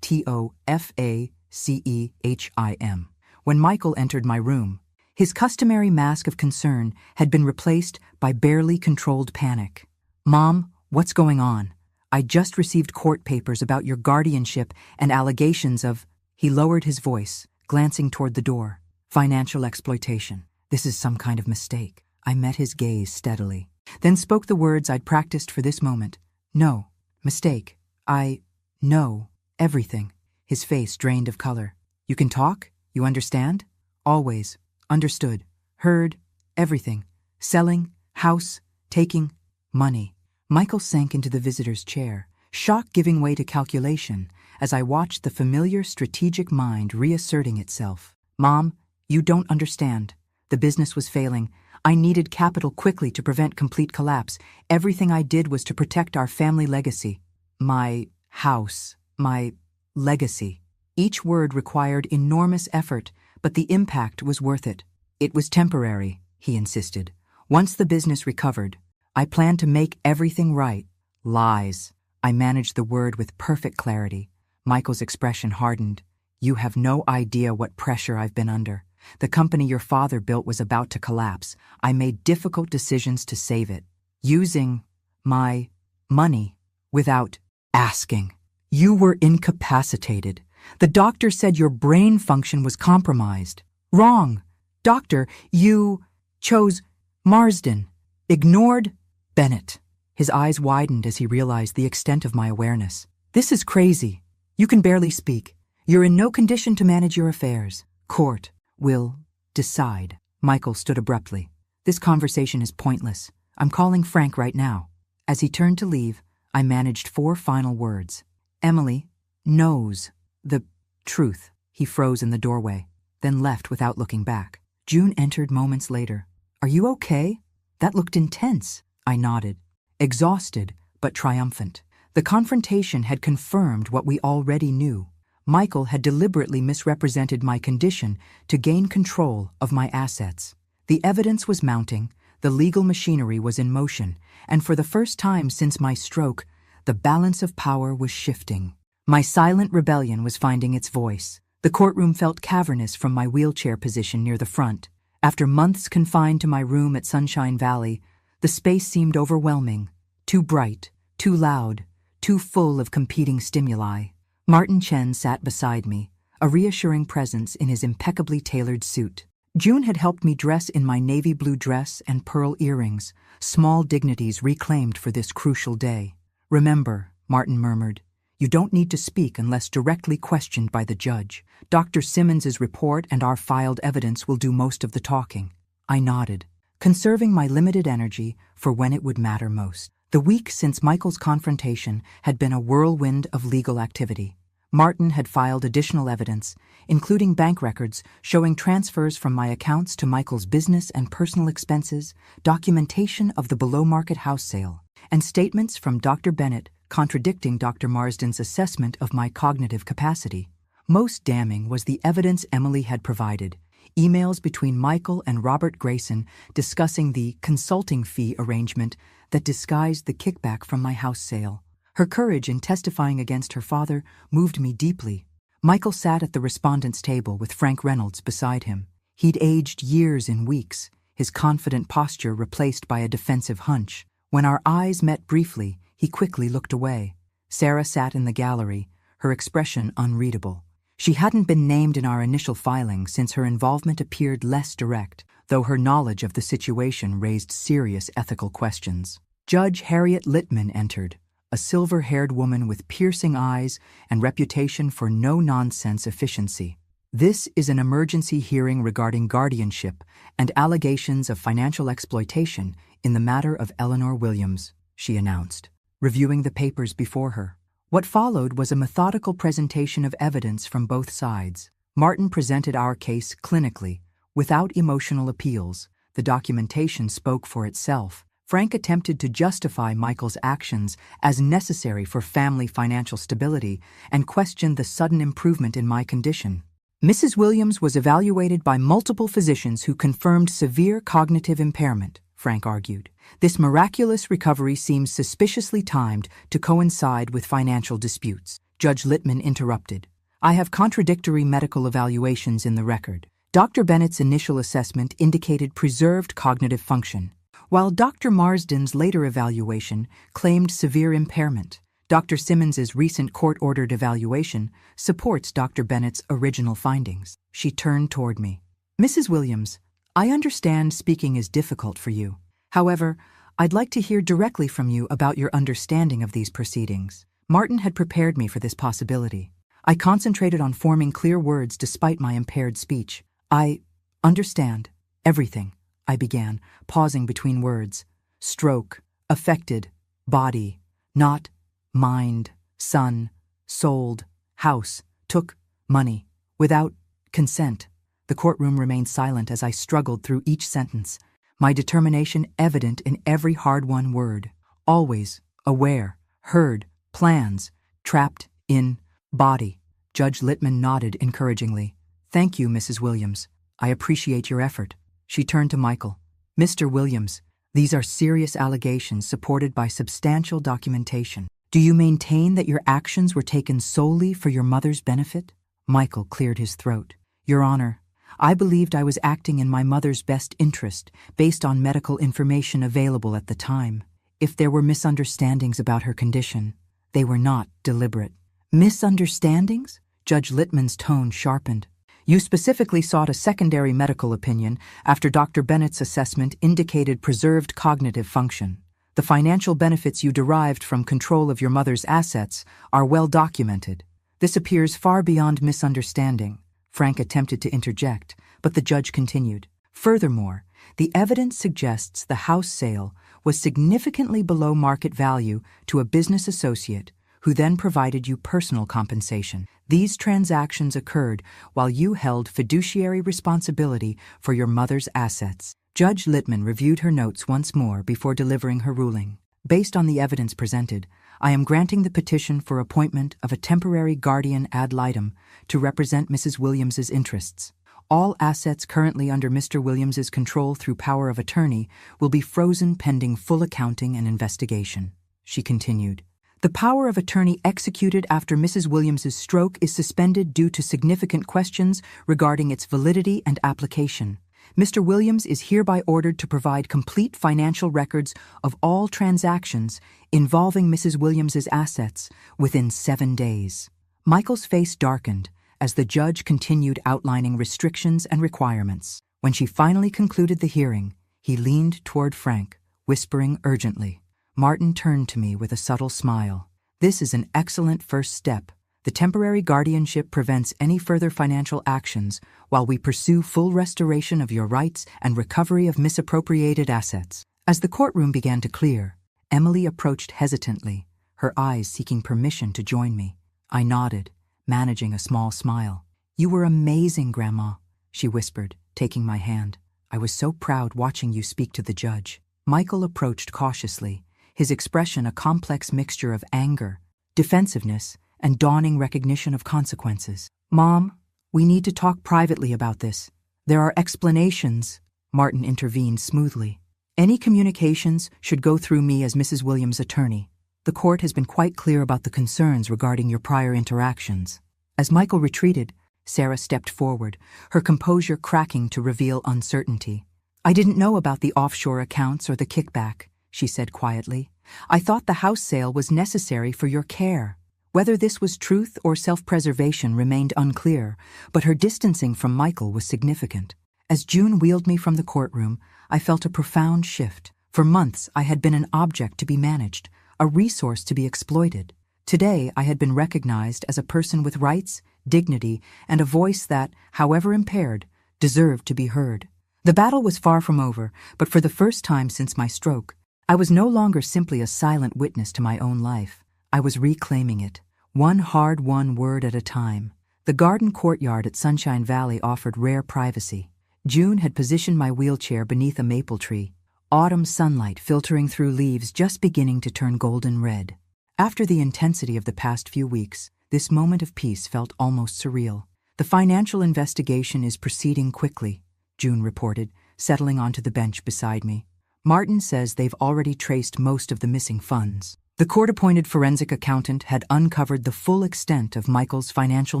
[SPEAKER 1] TIMETOFACEHIM. When Michael entered my room, his customary mask of concern had been replaced by barely controlled panic. "Mom, what's going on? I just received court papers about your guardianship and allegations of—" He lowered his voice, glancing toward the door. "Financial exploitation. This is some kind of mistake." I met his gaze steadily, then spoke the words I'd practiced for this moment. "No, mistake. I know everything." His face drained of color. "You can talk? You understand?" "Always. Understood. Heard. Everything. Selling. House. Taking. Money." Michael sank into the visitor's chair, shock giving way to calculation as I watched the familiar strategic mind reasserting itself. "Mom, you don't understand. The business was failing. I needed capital quickly to prevent complete collapse. Everything I did was to protect our family legacy. My house. My legacy." Each word required enormous effort, but the impact was worth it. "It was temporary," he insisted. "Once the business recovered, I planned to make everything right." "Lies." I managed the word with perfect clarity. Michael's expression hardened. "You have no idea what pressure I've been under. The company your father built was about to collapse. I made difficult decisions to save it, using my money without asking. You were incapacitated. The doctor said your brain function was compromised." "Wrong. Doctor, you chose Marsden. Ignored Bennett." His eyes widened as he realized the extent of my awareness. "This is crazy. You can barely speak. You're in no condition to manage your affairs. Court will decide." Michael stood abruptly. "This conversation is pointless. I'm calling Frank right now." As he turned to leave, I managed 4 final words. "Emily knows the truth." He froze in the doorway, then left without looking back. June entered moments later. "Are you okay? That looked intense." I nodded, exhausted but triumphant. The confrontation had confirmed what we already knew. Michael had deliberately misrepresented my condition to gain control of my assets. The evidence was mounting, the legal machinery was in motion, and for the first time since my stroke, the balance of power was shifting. My silent rebellion was finding its voice. The courtroom felt cavernous from my wheelchair position near the front. After months confined to my room at Sunshine Valley, the space seemed overwhelming, too bright, too loud, too full of competing stimuli. Martin Chen sat beside me, a reassuring presence in his impeccably tailored suit. June had helped me dress in my navy blue dress and pearl earrings, small dignities reclaimed for this crucial day. "Remember," Martin murmured, "you don't need to speak unless directly questioned by the judge. Dr. Simmons's report and our filed evidence will do most of the talking." I nodded, conserving my limited energy for when it would matter most. The week since Michael's confrontation had been a whirlwind of legal activity. Martin had filed additional evidence, including bank records showing transfers from my accounts to Michael's business and personal expenses, documentation of the below-market house sale, and statements from Dr. Bennett contradicting Dr. Marsden's assessment of my cognitive capacity. Most damning was the evidence Emily had provided, emails between Michael and Robert Grayson discussing the consulting fee arrangement that disguised the kickback from my house sale. Her courage in testifying against her father moved me deeply. Michael sat at the respondent's table with Frank Reynolds beside him. He'd aged years in weeks, his confident posture replaced by a defensive hunch. When our eyes met briefly, he quickly looked away. Sarah sat in the gallery, her expression unreadable. She hadn't been named in our initial filing since her involvement appeared less direct, though her knowledge of the situation raised serious ethical questions. Judge Harriet Littman entered, a silver-haired woman with piercing eyes and reputation for no-nonsense efficiency. "This is an emergency hearing regarding guardianship and allegations of financial exploitation in the matter of Eleanor Williams," she announced, reviewing the papers before her. What followed was a methodical presentation of evidence from both sides. Martin presented our case clinically, without emotional appeals. The documentation spoke for itself. Frank attempted to justify Michael's actions as necessary for family financial stability and questioned the sudden improvement in my condition. Mrs. Williams was evaluated by multiple physicians who confirmed severe cognitive impairment, Frank argued. This miraculous recovery seems suspiciously timed to coincide with financial disputes. Judge Littman interrupted. "I have contradictory medical evaluations in the record. Dr. Bennett's initial assessment indicated preserved cognitive function, while Dr. Marsden's later evaluation claimed severe impairment. Dr. Simmons's recent court-ordered evaluation supports Dr. Bennett's original findings." She turned toward me. "Mrs. Williams, I understand speaking is difficult for you. However, I'd like to hear directly from you about your understanding of these proceedings." Martin had prepared me for this possibility. I concentrated on forming clear words despite my impaired speech. "I understand everything," I began, pausing between words. "Stroke, affected, body, not, mind, son, sold, house, took, money, without, consent." The courtroom remained silent as I struggled through each sentence, my determination evident in every hard-won word. "Always, aware, heard, plans, trapped, in, body." Judge Littman nodded encouragingly. "Thank you, Mrs. Williams. I appreciate your effort." She turned to Michael. "Mr. Williams, these are serious allegations supported by substantial documentation. Do you maintain that your actions were taken solely for your mother's benefit?" Michael cleared his throat. "Your Honor, I believed I was acting in my mother's best interest based on medical information available at the time. If there were misunderstandings about her condition, they were not deliberate." "Misunderstandings?" Judge Littman's tone sharpened. "You specifically sought a secondary medical opinion after Dr. Bennett's assessment indicated preserved cognitive function. The financial benefits you derived from control of your mother's assets are well documented. This appears far beyond misunderstanding." Frank attempted to interject, but the judge continued. "Furthermore, the evidence suggests the house sale was significantly below market value to a business associate who then provided you personal compensation. These transactions occurred while you held fiduciary responsibility for your mother's assets." Judge Littman reviewed her notes once more before delivering her ruling. "Based on the evidence presented, I am granting the petition for appointment of a temporary guardian ad litem to represent Mrs. Williams's interests. All assets currently under Mr. Williams's control through power of attorney will be frozen pending full accounting and investigation." She continued. "The power of attorney executed after Mrs. Williams's stroke is suspended due to significant questions regarding its validity and application. Mr. Williams is hereby ordered to provide complete financial records of all transactions involving Mrs. Williams's assets within 7 days." Michael's face darkened as the judge continued outlining restrictions and requirements. When she finally concluded the hearing, he leaned toward Frank, whispering urgently. Martin turned to me with a subtle smile. "This is an excellent first step. The temporary guardianship prevents any further financial actions while we pursue full restoration of your rights and recovery of misappropriated assets." As the courtroom began to clear, Emily approached hesitantly, her eyes seeking permission to join me. I nodded, managing a small smile. "You were amazing, Grandma," she whispered, taking my hand. "I was so proud watching you speak to the judge." Michael approached cautiously, his expression a complex mixture of anger, defensiveness, and dawning recognition of consequences. "Mom, we need to talk privately about this. There are explanations," Martin intervened smoothly. "Any communications should go through me as Mrs. Williams' attorney. The court has been quite clear about the concerns regarding your prior interactions." As Michael retreated, Sarah stepped forward, her composure cracking to reveal uncertainty. "I didn't know about the offshore accounts or the kickback," she said quietly. "I thought the house sale was necessary for your care." Whether this was truth or self-preservation remained unclear, but her distancing from Michael was significant. As June wheeled me from the courtroom, I felt a profound shift. For months, I had been an object to be managed, a resource to be exploited. Today, I had been recognized as a person with rights, dignity, and a voice that, however impaired, deserved to be heard. The battle was far from over, but for the first time since my stroke, I was no longer simply a silent witness to my own life. I was reclaiming it, one hard-won word at a time. The garden courtyard at Sunshine Valley offered rare privacy. June had positioned my wheelchair beneath a maple tree, autumn sunlight filtering through leaves just beginning to turn golden red. After the intensity of the past few weeks, this moment of peace felt almost surreal. "The financial investigation is proceeding quickly," June reported, settling onto the bench beside me. "Martin says they've already traced most of the missing funds." The court-appointed forensic accountant had uncovered the full extent of Michael's financial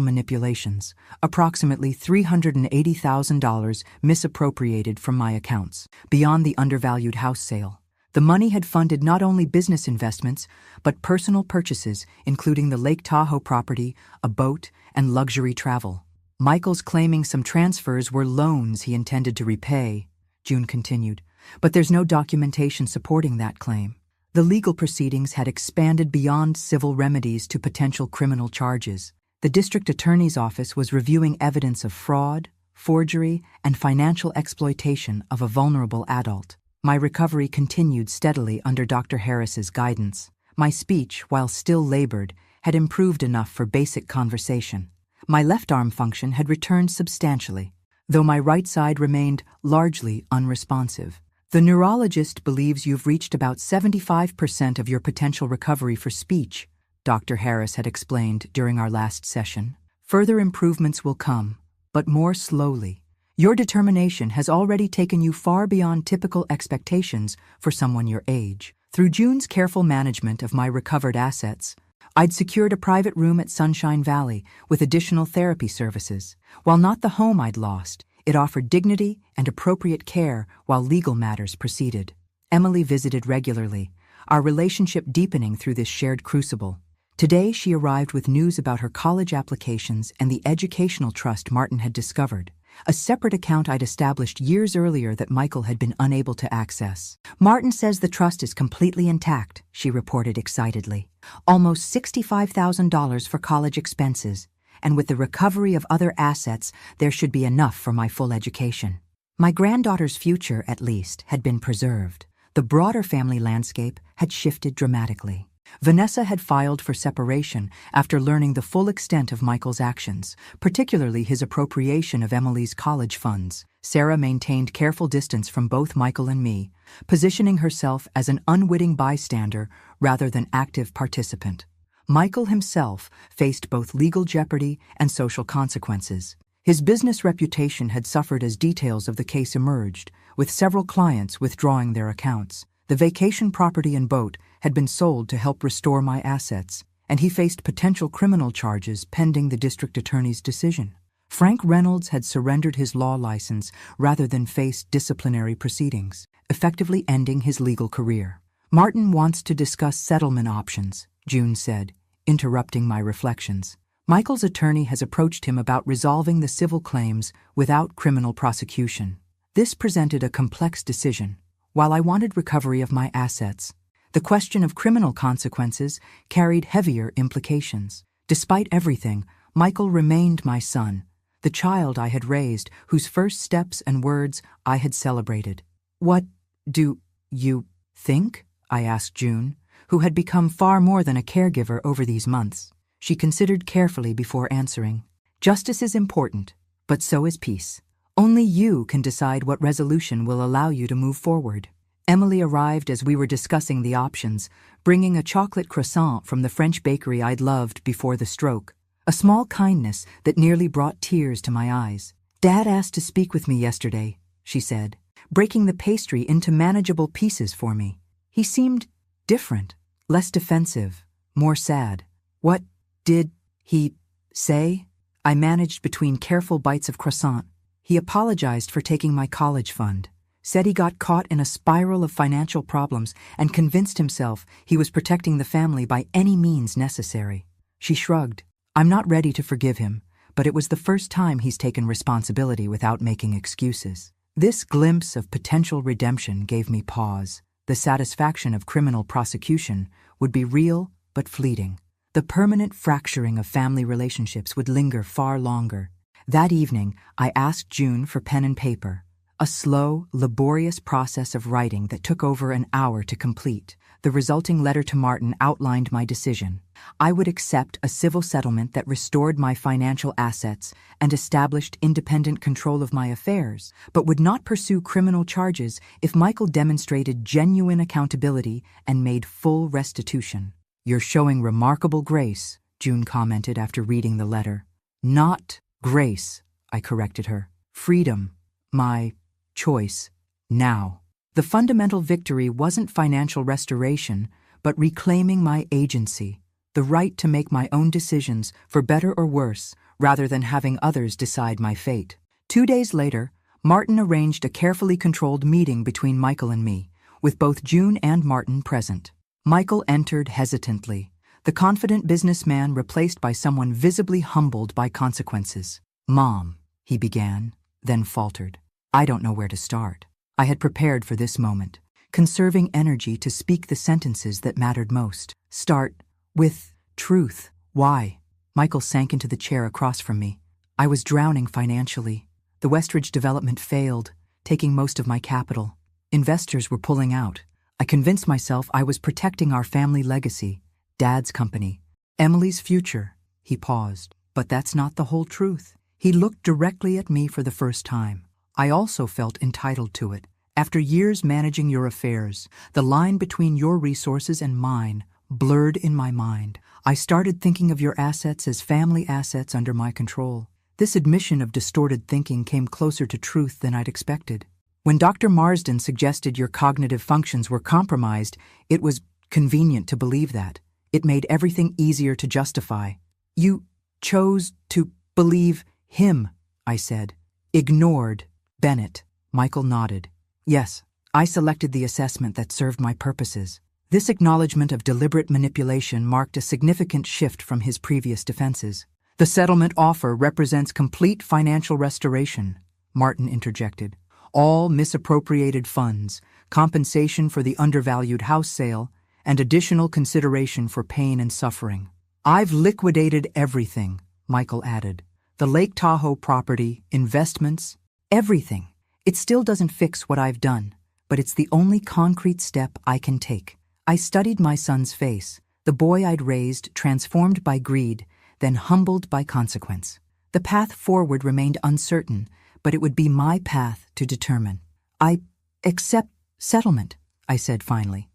[SPEAKER 1] manipulations, approximately $380,000 misappropriated from my accounts, beyond the undervalued house sale. The money had funded not only business investments, but personal purchases, including the Lake Tahoe property, a boat, and luxury travel. "Michael's claiming some transfers were loans he intended to repay," June continued, "but there's no documentation supporting that claim." The legal proceedings had expanded beyond civil remedies to potential criminal charges. The district attorney's office was reviewing evidence of fraud, forgery, and financial exploitation of a vulnerable adult. My recovery continued steadily under Dr. Harris's guidance. My speech, while still labored, had improved enough for basic conversation. My left arm function had returned substantially, though my right side remained largely unresponsive. "The neurologist believes you've reached about 75% of your potential recovery for speech," Dr. Harris had explained during our last session. "Further improvements will come, but more slowly. Your determination has already taken you far beyond typical expectations for someone your age." Through June's careful management of my recovered assets, I'd secured a private room at Sunshine Valley with additional therapy services. While not the home I'd lost, it offered dignity and appropriate care while legal matters proceeded. Emily visited regularly, our relationship deepening through this shared crucible. Today she arrived with news about her college applications and the educational trust Martin had discovered, a separate account I'd established years earlier that Michael had been unable to access. "Martin says the trust is completely intact," she reported excitedly. "Almost $65,000 for college expenses. And with the recovery of other assets, there should be enough for my full education." My granddaughter's future, at least, had been preserved. The broader family landscape had shifted dramatically. Vanessa had filed for separation after learning the full extent of Michael's actions, particularly his appropriation of Emily's college funds. Sarah maintained careful distance from both Michael and me, positioning herself as an unwitting bystander rather than active participant. Michael himself faced both legal jeopardy and social consequences. His business reputation had suffered as details of the case emerged, with several clients withdrawing their accounts. The vacation property and boat had been sold to help restore my assets, and he faced potential criminal charges pending the district attorney's decision. Frank Reynolds had surrendered his law license rather than face disciplinary proceedings, effectively ending his legal career. "Martin wants to discuss settlement options," June said, interrupting my reflections. "Michael's attorney has approached him about resolving the civil claims without criminal prosecution." This presented a complex decision. While I wanted recovery of my assets, the question of criminal consequences carried heavier implications. Despite everything, Michael remained my son, the child I had raised, whose first steps and words I had celebrated. "What do you think?" I asked June, who had become far more than a caregiver over these months. She considered carefully before answering. Justice is important, but so is peace. Only you can decide what resolution will allow you to move forward. Emily arrived as we were discussing the options, bringing a chocolate croissant from the French bakery I'd loved before the stroke. A small kindness that nearly brought tears to my eyes. "Dad asked to speak with me yesterday," she said, breaking the pastry into manageable pieces for me. He seemed different, less defensive, more sad. "What did he say?" I managed between careful bites of croissant. "He apologized for taking my college fund, said he got caught in a spiral of financial problems and convinced himself he was protecting the family by any means necessary." She shrugged. "I'm not ready to forgive him, but it was the first time he's taken responsibility without making excuses." This glimpse of potential redemption gave me pause. The satisfaction of criminal prosecution would be real but fleeting. The permanent fracturing of family relationships would linger far longer. That evening, I asked June for pen and paper. A slow, laborious process of writing that took over an hour to complete. The resulting letter to Martin outlined my decision. I would accept a civil settlement that restored my financial assets and established independent control of my affairs, but would not pursue criminal charges if Michael demonstrated genuine accountability and made full restitution. "You're showing remarkable grace," June commented after reading the letter. "Not grace," I corrected her. "Freedom. My choice. Now." The fundamental victory wasn't financial restoration, but reclaiming my agency, the right to make my own decisions, for better or worse, rather than having others decide my fate. 2 days later, Martin arranged a carefully controlled meeting between Michael and me, with both June and Martin present. Michael entered hesitantly, the confident businessman replaced by someone visibly humbled by consequences. "Mom," he began, then faltered. "I don't know where to start." I had prepared for this moment, conserving energy to speak the sentences that mattered most. "Start with truth." "Why?" Michael sank into the chair across from me. "I was drowning financially. The Westridge development failed, taking most of my capital. Investors were pulling out. I convinced myself I was protecting our family legacy, Dad's company, Emily's future." He paused. "But that's not the whole truth." He looked directly at me for the first time. "I also felt entitled to it. After years managing your affairs, the line between your resources and mine blurred in my mind. I started thinking of your assets as family assets under my control." This admission of distorted thinking came closer to truth than I'd expected. "When Dr. Marsden suggested your cognitive functions were compromised, it was convenient to believe that. It made everything easier to justify." "You chose to believe him," I said. "Ignored Bennett." Michael nodded. "Yes, I selected the assessment that served my purposes." This acknowledgement of deliberate manipulation marked a significant shift from his previous defenses. "The settlement offer represents complete financial restoration," Martin interjected. "All misappropriated funds, compensation for the undervalued house sale, and additional consideration for pain and suffering." "I've liquidated everything," Michael added. "The Lake Tahoe property, investments, everything. It still doesn't fix what I've done, but it's the only concrete step I can take." I studied my son's face, the boy I'd raised transformed by greed, then humbled by consequence. The path forward remained uncertain, but it would be my path to determine. "I accept settlement," I said finally.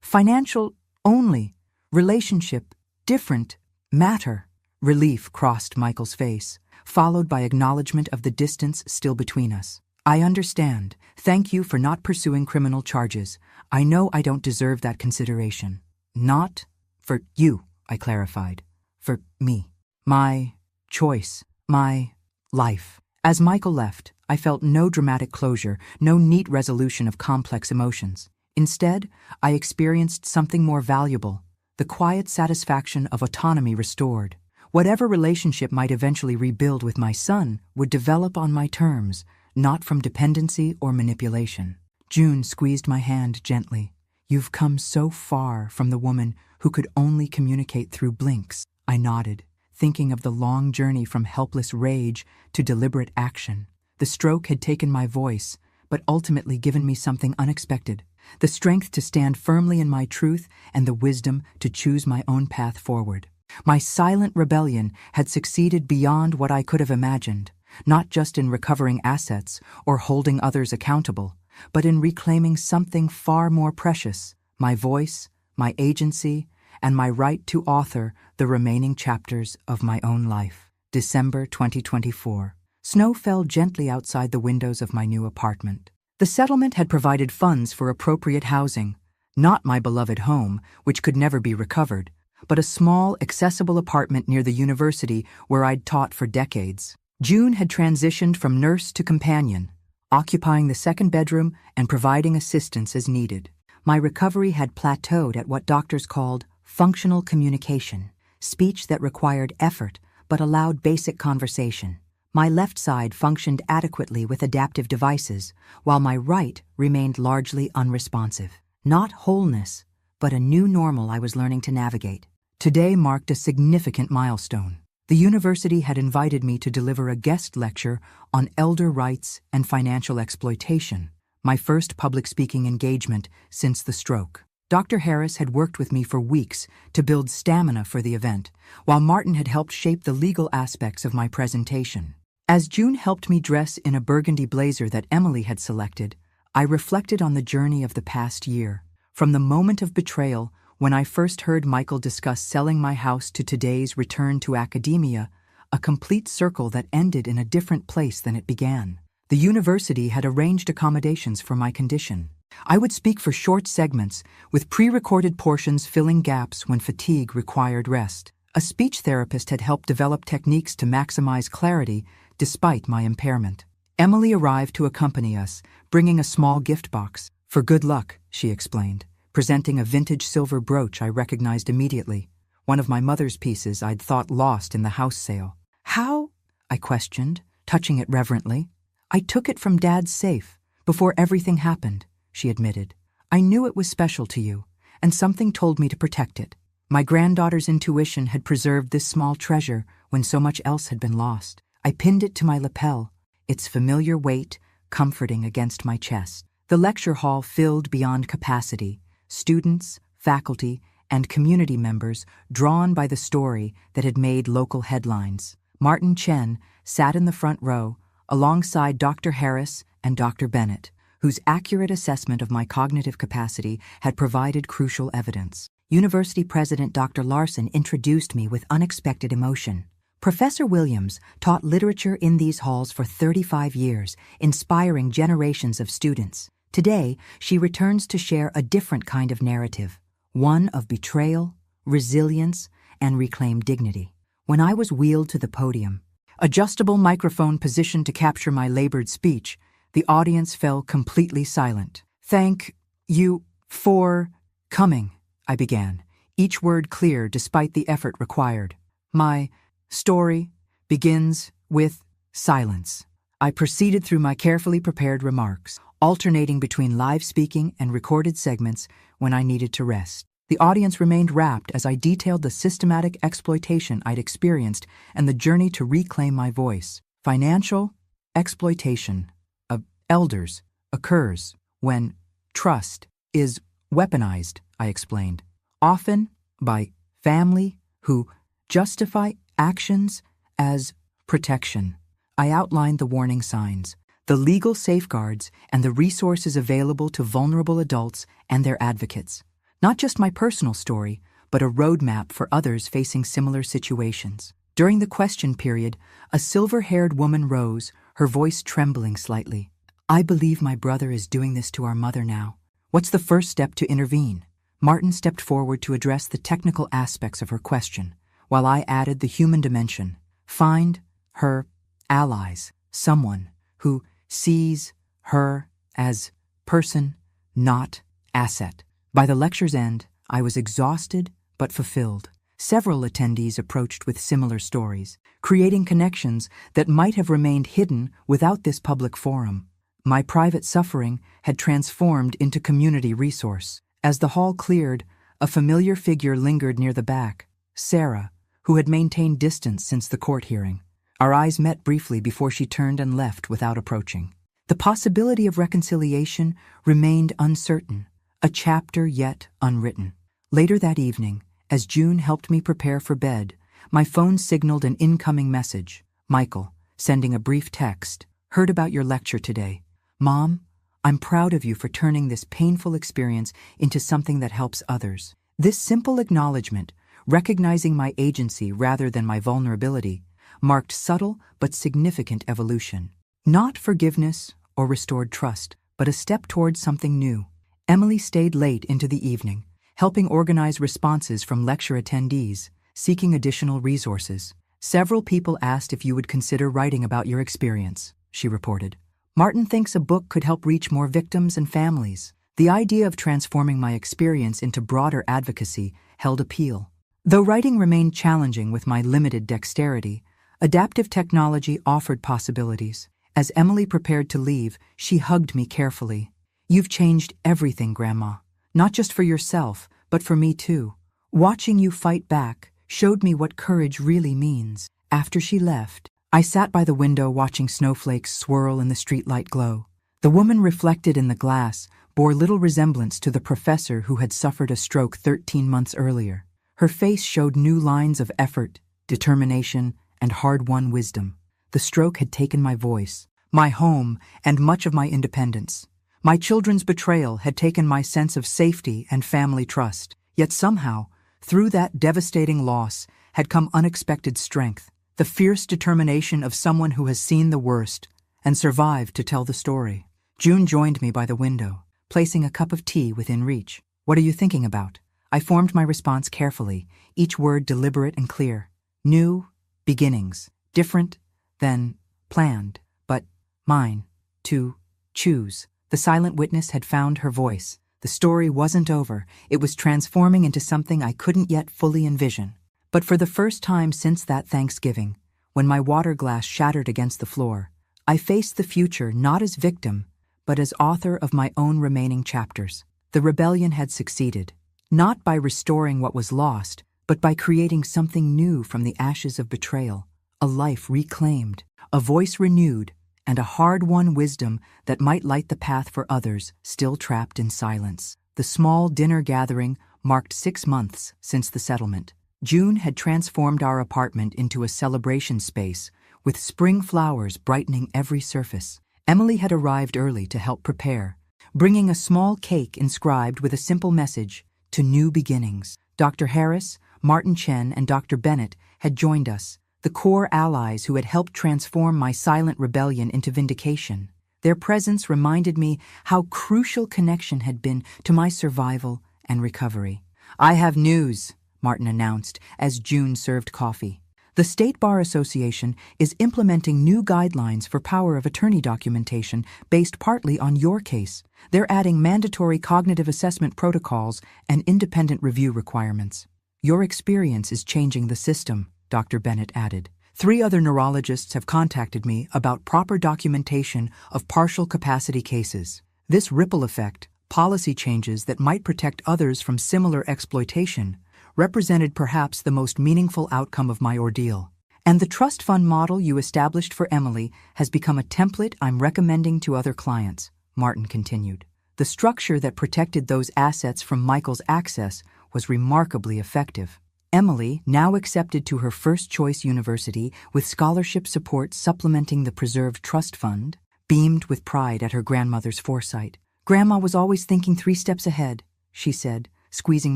[SPEAKER 1] Financial only, relationship different, matter." Relief crossed Michael's face, followed by acknowledgement of the distance still between us. "I understand. Thank you for not pursuing criminal charges. I know I don't deserve that consideration." "Not for you," I clarified. "For me. My choice. My life." As Michael left, I felt no dramatic closure, no neat resolution of complex emotions. Instead, I experienced something more valuable, the quiet satisfaction of autonomy restored. Whatever relationship might eventually rebuild with my son would develop on my terms, not from dependency or manipulation. June squeezed my hand gently. "You've come so far from the woman who could only communicate through blinks." I nodded, thinking of the long journey from helpless rage to deliberate action. The stroke had taken my voice, but ultimately given me something unexpected: the strength to stand firmly in my truth and the wisdom to choose my own path forward. My silent rebellion had succeeded beyond what I could have imagined, not just in recovering assets or holding others accountable, but in reclaiming something far more precious: my voice, my agency, and my right to author the remaining chapters of my own life. December 2024. Snow fell gently outside the windows of my new apartment. The settlement had provided funds for appropriate housing, not my beloved home, which could never be recovered, but a small, accessible apartment near the university where I'd taught for decades. June had transitioned from nurse to companion, occupying the second bedroom and providing assistance as needed. My recovery had plateaued at what doctors called functional communication, speech that required effort but allowed basic conversation. My left side functioned adequately with adaptive devices, while my right remained largely unresponsive. Not wholeness, but a new normal I was learning to navigate. Today marked a significant milestone. The university had invited me to deliver a guest lecture on elder rights and financial exploitation, my first public speaking engagement since the stroke. Dr. Harris had worked with me for weeks to build stamina for the event, while Martin had helped shape the legal aspects of my presentation. As June helped me dress in a burgundy blazer that Emily had selected, I reflected on the journey of the past year. From the moment of betrayal, when I first heard Michael discuss selling my house, to today's return to academia, a complete circle that ended in a different place than it began. The university had arranged accommodations for my condition. I would speak for short segments, with pre-recorded portions filling gaps when fatigue required rest. A speech therapist had helped develop techniques to maximize clarity despite my impairment. Emily arrived to accompany us, bringing a small gift box. "For good luck," she explained, presenting a vintage silver brooch I recognized immediately, one of my mother's pieces I'd thought lost in the house sale. "How?" I questioned, touching it reverently. "I took it from Dad's safe before everything happened," she admitted. "I knew it was special to you, and something told me to protect it." My granddaughter's intuition had preserved this small treasure when so much else had been lost. I pinned it to my lapel, its familiar weight comforting against my chest. The lecture hall filled beyond capacity, students, faculty, and community members drawn by the story that had made local headlines. Martin Chen sat in the front row alongside Dr. Harris and Dr. Bennett, whose accurate assessment of my cognitive capacity had provided crucial evidence. University President Dr. Larson introduced me with unexpected emotion. Professor Williams taught literature in these halls for 35 years, inspiring generations of students. Today, she returns to share a different kind of narrative, one of betrayal, resilience, and reclaimed dignity. When I was wheeled to the podium, adjustable microphone positioned to capture my labored speech, the audience fell completely silent. "Thank you for coming," I began, each word clear despite the effort required. "My story begins with silence." I proceeded through my carefully prepared remarks, alternating between live speaking and recorded segments when I needed to rest. The audience remained rapt as I detailed the systematic exploitation I'd experienced and the journey to reclaim my voice. Financial exploitation of elders occurs when trust is weaponized, I explained, often by family who justify actions as protection. I outlined the warning signs, the legal safeguards, and the resources available to vulnerable adults and their advocates. Not just my personal story, but a roadmap for others facing similar situations. During the question period, a silver-haired woman rose, her voice trembling slightly. "I believe my brother is doing this to our mother now. What's the first step to intervene?" Martin stepped forward to address the technical aspects of her question, while I added the human dimension. "Find her allies, someone who sees her as person, not asset." By the lecture's end, I was exhausted but fulfilled. Several attendees approached with similar stories, creating connections that might have remained hidden without this public forum. My private suffering had transformed into community resource. As the hall cleared, a familiar figure lingered near the back, Sarah, who had maintained distance since the court hearing. Our eyes met briefly before she turned and left without approaching. The possibility of reconciliation remained uncertain, a chapter yet unwritten. Later that evening, As June helped me prepare for bed, my phone signaled an incoming message. Michael, sending a brief text. Heard about your lecture today. Mom, I'm proud of you for turning this painful experience into something that helps others. This simple acknowledgement, recognizing my agency rather than my vulnerability, marked subtle but significant evolution. Not forgiveness or restored trust, but a step towards something new. Emily stayed late into the evening, helping organize responses from lecture attendees, seeking additional resources. Several people asked if you would consider writing about your experience, she reported. Martin thinks a book could help reach more victims and families. The idea of transforming my experience into broader advocacy held appeal. Though writing remained challenging with my limited dexterity, adaptive technology offered possibilities. As Emily prepared to leave, she hugged me carefully. You've changed everything, Grandma. Not just for yourself, but for me too. Watching you fight back showed me what courage really means. After she left, I sat by the window watching snowflakes swirl in the streetlight glow. The woman reflected in the glass bore little resemblance to the professor who had suffered a stroke 13 months earlier. Her face showed new lines of effort, determination, and hard-won wisdom. The stroke had taken my voice, my home, and much of my independence. My children's betrayal had taken my sense of safety and family trust. Yet somehow, through that devastating loss, had come unexpected strength, the fierce determination of someone who has seen the worst and survived to tell the story. June joined me by the window, placing a cup of tea within reach. What are you thinking about? I formed my response carefully, each word deliberate and clear. New beginnings, different than planned, but mine to choose. The silent witness had found her voice. The story wasn't over. It was transforming into something I couldn't yet fully envision. But for the first time since that Thanksgiving, when my water glass shattered against the floor, I faced the future not as victim, but as author of my own remaining chapters. The rebellion had succeeded, not by restoring what was lost, but by creating something new from the ashes of betrayal, a life reclaimed, a voice renewed, and a hard-won wisdom that might light the path for others still trapped in silence. The small dinner gathering marked 6 months since the settlement. June had transformed our apartment into a celebration space, with spring flowers brightening every surface. Emily had arrived early to help prepare, bringing a small cake inscribed with a simple message, "To new beginnings." Dr. Harris, Martin Chen, and Dr. Bennett had joined us, the core allies who had helped transform my silent rebellion into vindication. Their presence reminded me how crucial connection had been to my survival and recovery. "I have news," Martin announced as June served coffee. The State Bar Association is implementing new guidelines for power of attorney documentation based partly on your case. They're adding mandatory cognitive assessment protocols and independent review requirements. Your experience is changing the system, Dr. Bennett added. 3 other neurologists have contacted me about proper documentation of partial capacity cases. This ripple effect, policy changes that might protect others from similar exploitation, represented perhaps the most meaningful outcome of my ordeal. And the trust fund model you established for Emily has become a template I'm recommending to other clients, Martin continued. The structure that protected those assets from Michael's access was remarkably effective. Emily, now accepted to her first-choice university with scholarship support supplementing the preserved trust fund, beamed with pride at her grandmother's foresight. "Grandma was always thinking 3 steps ahead," she said, squeezing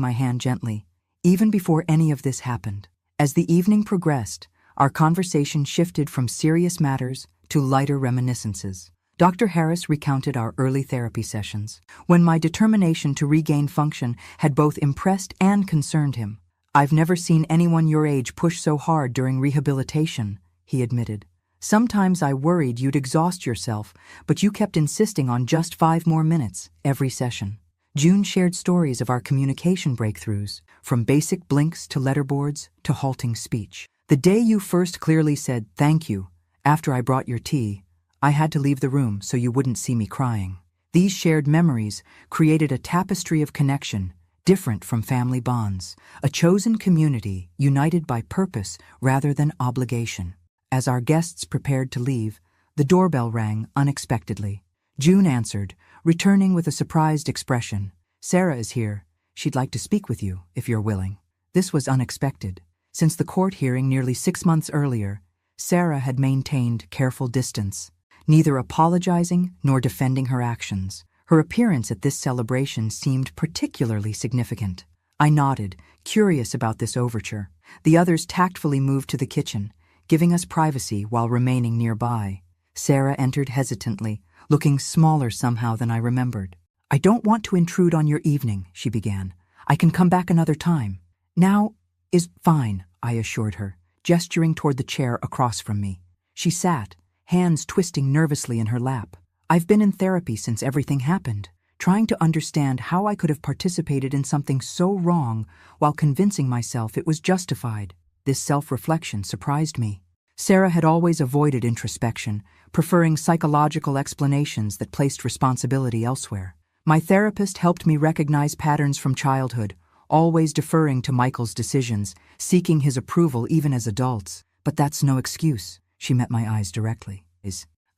[SPEAKER 1] my hand gently, even before any of this happened. As the evening progressed, our conversation shifted from serious matters to lighter reminiscences. Dr. Harris recounted our early therapy sessions, when my determination to regain function had both impressed and concerned him. "I've never seen anyone your age push so hard during rehabilitation," he admitted. "Sometimes I worried you'd exhaust yourself, but you kept insisting on just 5 more minutes every session." June shared stories of our communication breakthroughs, from basic blinks to letterboards to halting speech. "The day you first clearly said thank you, after I brought your tea, I had to leave the room so you wouldn't see me crying." These shared memories created a tapestry of connection, different from family bonds, a chosen community united by purpose rather than obligation. As our guests prepared to leave, the doorbell rang unexpectedly. June answered, returning with a surprised expression. "Sarah is here. She'd like to speak with you, if you're willing." This was unexpected. Since the court hearing nearly 6 months earlier, Sarah had maintained careful distance, neither apologizing nor defending her actions. Her appearance at this celebration seemed particularly significant. I nodded, curious about this overture. The others tactfully moved to the kitchen, giving us privacy while remaining nearby. Sarah entered hesitantly, looking smaller somehow than I remembered. "I don't want to intrude on your evening," she began. "I can come back another time." "Now is fine," I assured her, gesturing toward the chair across from me. She sat, hands twisting nervously in her lap. "I've been in therapy since everything happened, trying to understand how I could have participated in something so wrong while convincing myself it was justified." This self-reflection surprised me. Sarah had always avoided introspection, preferring psychological explanations that placed responsibility elsewhere. My therapist helped me recognize patterns from childhood, always deferring to Michael's decisions, seeking his approval even as adults. "But that's no excuse." She met my eyes directly.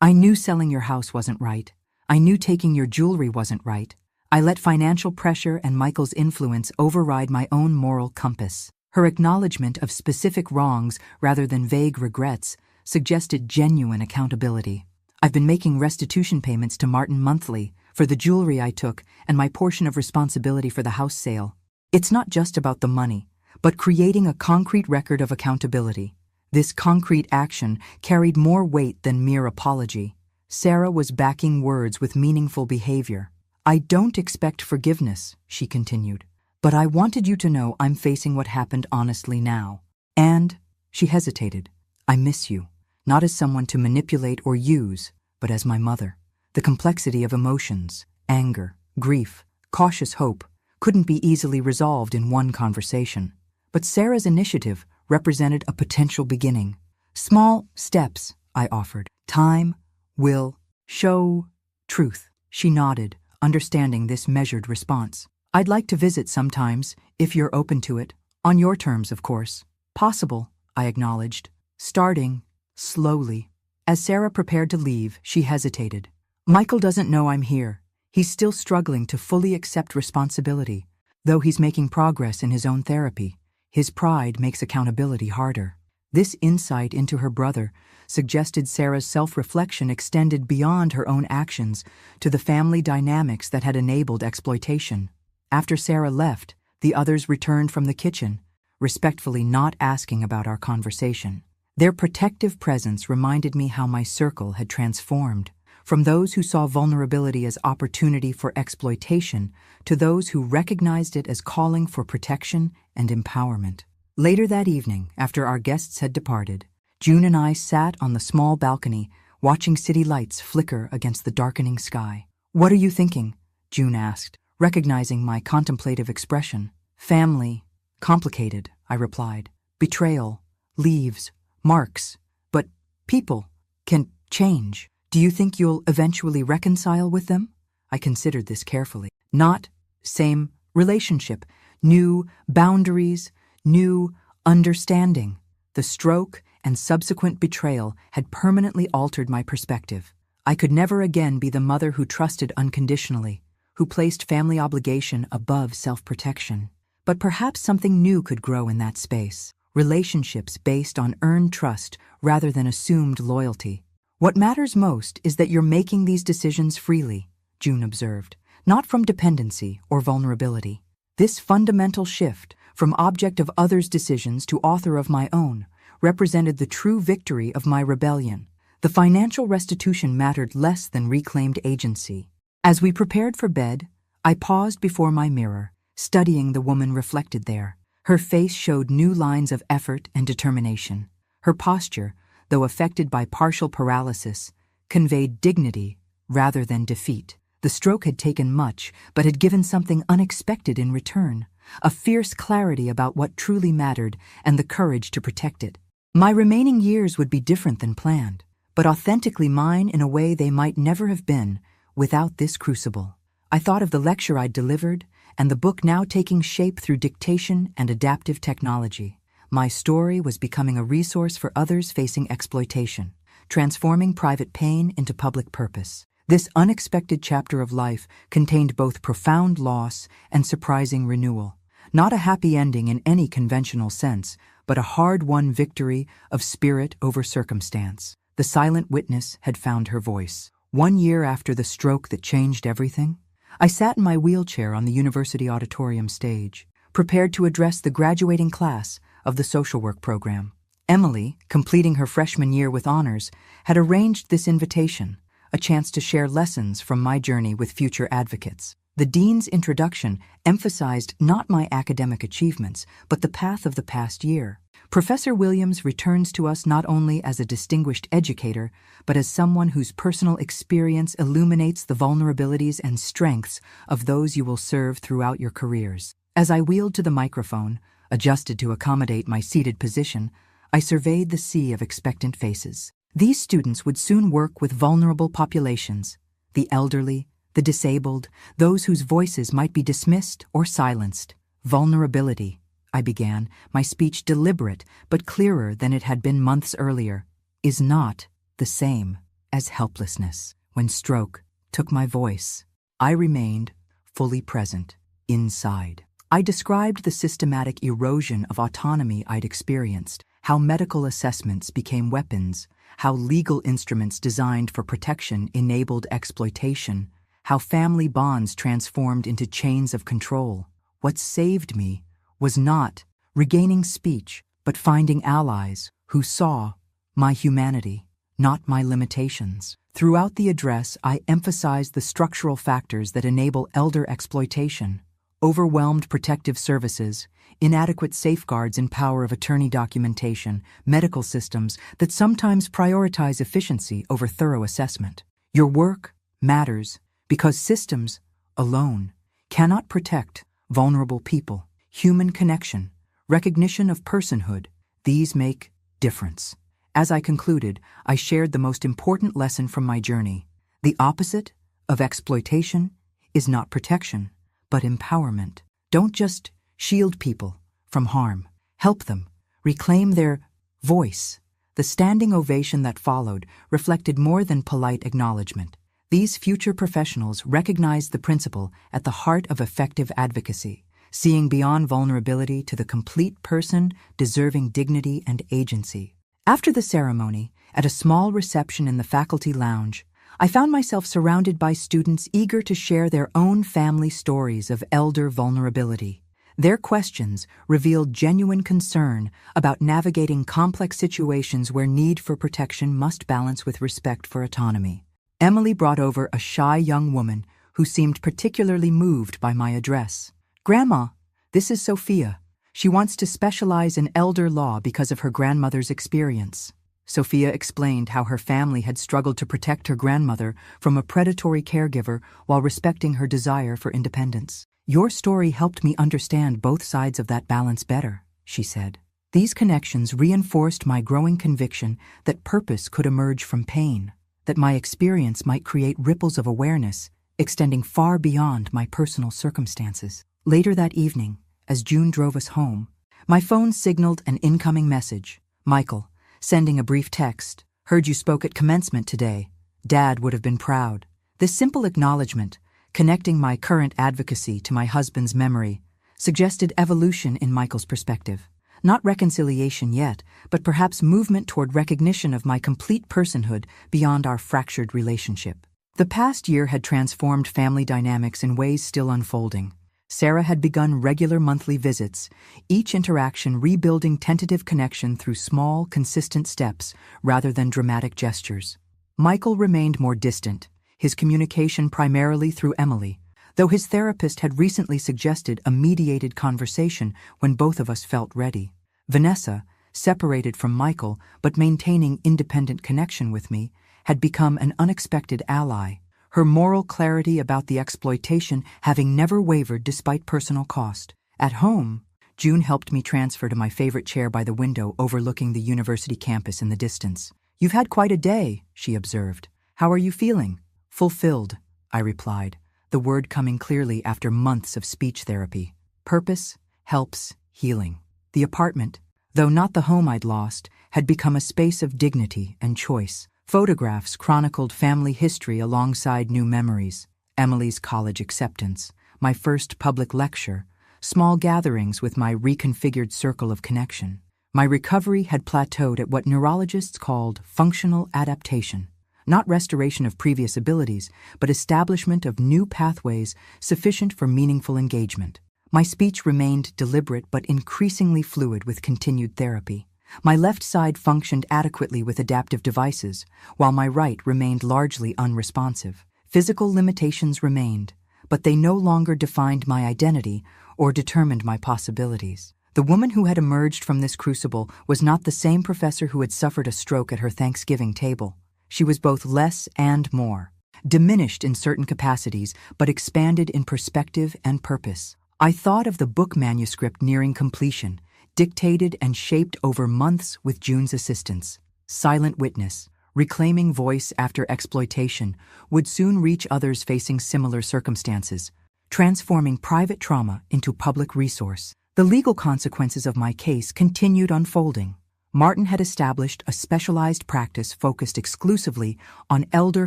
[SPEAKER 1] "I knew selling your house wasn't right. I knew taking your jewelry wasn't right. I let financial pressure and Michael's influence override my own moral compass." Her acknowledgement of specific wrongs rather than vague regrets suggested genuine accountability. "I've been making restitution payments to Martin monthly for the jewelry I took and my portion of responsibility for the house sale. It's not just about the money, but creating a concrete record of accountability." This concrete action carried more weight than mere apology. Sarah was backing words with meaningful behavior. "I don't expect forgiveness," she continued, "but I wanted you to know I'm facing what happened honestly now. And," she hesitated, "I miss you, not as someone to manipulate or use, but as my mother." The complexity of emotions, anger, grief, cautious hope, couldn't be easily resolved in one conversation. But Sarah's initiative represented a potential beginning. "Small steps," I offered. "Time will show truth." She nodded, understanding this measured response. "I'd like to visit sometimes, if you're open to it. On your terms, of course." "Possible," I acknowledged, starting slowly. As Sarah prepared to leave, she hesitated. "Michael doesn't know I'm here. He's still struggling to fully accept responsibility, though he's making progress in his own therapy. His pride makes accountability harder." This insight into her brother suggested Sarah's self-reflection extended beyond her own actions to the family dynamics that had enabled exploitation. After Sarah left, the others returned from the kitchen, respectfully not asking about our conversation. Their protective presence reminded me how my circle had transformed, from those who saw vulnerability as opportunity for exploitation to those who recognized it as calling for protection and empowerment. Later that evening, after our guests had departed, June and I sat on the small balcony, watching city lights flicker against the darkening sky. "What are you thinking?" June asked, recognizing my contemplative expression. "Family. Complicated," I replied. "Betrayal. Leaves. Marks. But people can change. Do you think you'll eventually reconcile with them?" I considered this carefully. "Not same relationship. New boundaries. New understanding." The stroke and subsequent betrayal had permanently altered my perspective. I could never again be the mother who trusted unconditionally, who placed family obligation above self-protection. But perhaps something new could grow in that space. Relationships based on earned trust rather than assumed loyalty. "What matters most is that you're making these decisions freely," June observed, "not from dependency or vulnerability." This fundamental shift, from object of others' decisions to author of my own, represented the true victory of my rebellion. The financial restitution mattered less than reclaimed agency. As we prepared for bed, I paused before my mirror, studying the woman reflected there. Her face showed new lines of effort and determination. Her posture, though affected by partial paralysis, conveyed dignity rather than defeat. The stroke had taken much, but had given something unexpected in return, a fierce clarity about what truly mattered and the courage to protect it. My remaining years would be different than planned, but authentically mine in a way they might never have been without this crucible. I thought of the lecture I'd delivered and the book now taking shape through dictation and adaptive technology. My story was becoming a resource for others facing exploitation, transforming private pain into public purpose. This unexpected chapter of life contained both profound loss and surprising renewal. Not a happy ending in any conventional sense, but a hard-won victory of spirit over circumstance. The silent witness had found her voice. 1 year after the stroke that changed everything, I sat in my wheelchair on the university auditorium stage, prepared to address the graduating class of the social work program. Emily, completing her freshman year with honors, had arranged this invitation, a chance to share lessons from my journey with future advocates. The dean's introduction emphasized not my academic achievements, but the path of the past year. Professor Williams returns to us not only as a distinguished educator, but as someone whose personal experience illuminates the vulnerabilities and strengths of those you will serve throughout your careers. As I wheeled to the microphone, adjusted to accommodate my seated position, I surveyed the sea of expectant faces. These students would soon work with vulnerable populations, the elderly, the disabled, those whose voices might be dismissed or silenced. Vulnerability, I began, my speech deliberate but clearer than it had been months earlier, is not the same as helplessness. When stroke took my voice, I remained fully present, inside. I described the systematic erosion of autonomy I'd experienced, how medical assessments became weapons, how legal instruments designed for protection enabled exploitation, how family bonds transformed into chains of control. What saved me was not regaining speech, but finding allies who saw my humanity, not my limitations. Throughout the address, I emphasized the structural factors that enable elder exploitation: overwhelmed protective services, inadequate safeguards in power of attorney documentation, medical systems that sometimes prioritize efficiency over thorough assessment. Your work matters because systems alone cannot protect vulnerable people. Human connection, recognition of personhood, these make difference. As I concluded, I shared the most important lesson from my journey. The opposite of exploitation is not protection, but empowerment. Don't just shield people from harm. Help them reclaim their voice. The standing ovation that followed reflected more than polite acknowledgement. These future professionals recognized the principle at the heart of effective advocacy: seeing beyond vulnerability to the complete person deserving dignity and agency. After the ceremony, at a small reception in the faculty lounge, I found myself surrounded by students eager to share their own family stories of elder vulnerability. Their questions revealed genuine concern about navigating complex situations where need for protection must balance with respect for autonomy. Emily brought over a shy young woman who seemed particularly moved by my address. "Grandma, this is Sophia. She wants to specialize in elder law because of her grandmother's experience." Sophia explained how her family had struggled to protect her grandmother from a predatory caregiver while respecting her desire for independence. "Your story helped me understand both sides of that balance better," she said. These connections reinforced my growing conviction that purpose could emerge from pain, that my experience might create ripples of awareness, extending far beyond my personal circumstances. Later that evening, as June drove us home, my phone signaled an incoming message. "Michael, sending a brief text. Heard you spoke at commencement today. Dad would have been proud." This simple acknowledgement, connecting my current advocacy to my husband's memory, suggested evolution in Michael's perspective. Not reconciliation yet, but perhaps movement toward recognition of my complete personhood beyond our fractured relationship. The past year had transformed family dynamics in ways still unfolding. Sarah had begun regular monthly visits, each interaction rebuilding tentative connection through small, consistent steps rather than dramatic gestures. Michael remained more distant, his communication primarily through Emily, though his therapist had recently suggested a mediated conversation when both of us felt ready. Vanessa, separated from Michael but maintaining independent connection with me, had become an unexpected ally, her moral clarity about the exploitation having never wavered despite personal cost. At home, June helped me transfer to my favorite chair by the window overlooking the university campus in the distance. "You've had quite a day," she observed. "How are you feeling?" "Fulfilled," I replied, the word coming clearly after months of speech therapy. Purpose helps healing. The apartment, though not the home I'd lost, had become a space of dignity and choice. Photographs chronicled family history alongside new memories: Emily's college acceptance, my first public lecture, small gatherings with my reconfigured circle of connection. My recovery had plateaued at what neurologists called functional adaptation, not restoration of previous abilities, but establishment of new pathways sufficient for meaningful engagement. My speech remained deliberate but increasingly fluid with continued therapy. My left side functioned adequately with adaptive devices, while my right remained largely unresponsive. Physical limitations remained, but they no longer defined my identity or determined my possibilities. The woman who had emerged from this crucible was not the same professor who had suffered a stroke at her Thanksgiving table. She was both less and more, diminished in certain capacities, but expanded in perspective and purpose. I thought of the book manuscript nearing completion, dictated and shaped over months with June's assistance. Silent Witness, Reclaiming Voice After Exploitation, would soon reach others facing similar circumstances, transforming private trauma into public resource. The legal consequences of my case continued unfolding. Martin had established a specialized practice focused exclusively on elder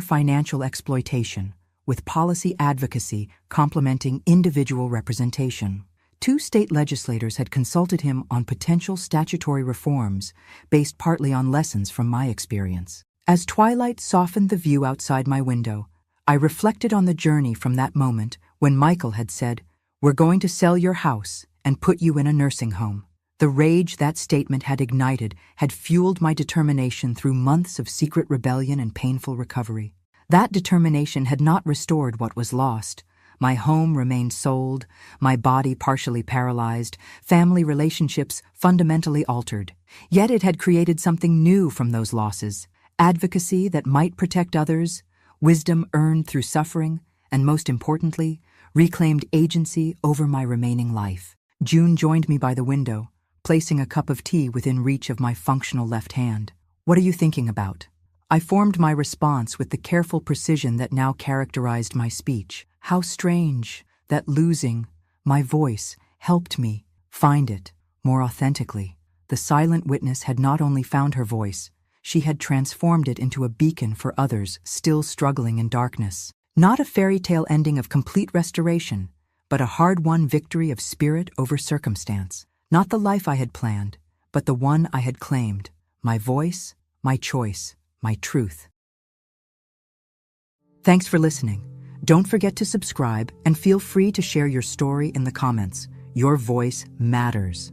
[SPEAKER 1] financial exploitation, with policy advocacy complementing individual representation. 2 state legislators had consulted him on potential statutory reforms based partly on lessons from my experience. As twilight softened the view outside my window, I reflected on the journey from that moment when Michael had said, "We're going to sell your house and put you in a nursing home." The rage that statement had ignited had fueled my determination through months of secret rebellion and painful recovery. That determination had not restored what was lost. My home remained sold, my body partially paralyzed, family relationships fundamentally altered. Yet it had created something new from those losses: advocacy that might protect others, wisdom earned through suffering, and most importantly, reclaimed agency over my remaining life. June joined me by the window, placing a cup of tea within reach of my functional left hand. "What are you thinking about?" I formed my response with the careful precision that now characterized my speech. How strange that losing my voice helped me find it more authentically. The silent witness had not only found her voice, she had transformed it into a beacon for others still struggling in darkness. Not a fairy tale ending of complete restoration, but a hard-won victory of spirit over circumstance. Not the life I had planned, but the one I had claimed. My voice, my choice, my truth. Thanks for listening. Don't forget to subscribe and feel free to share your story in the comments. Your voice matters.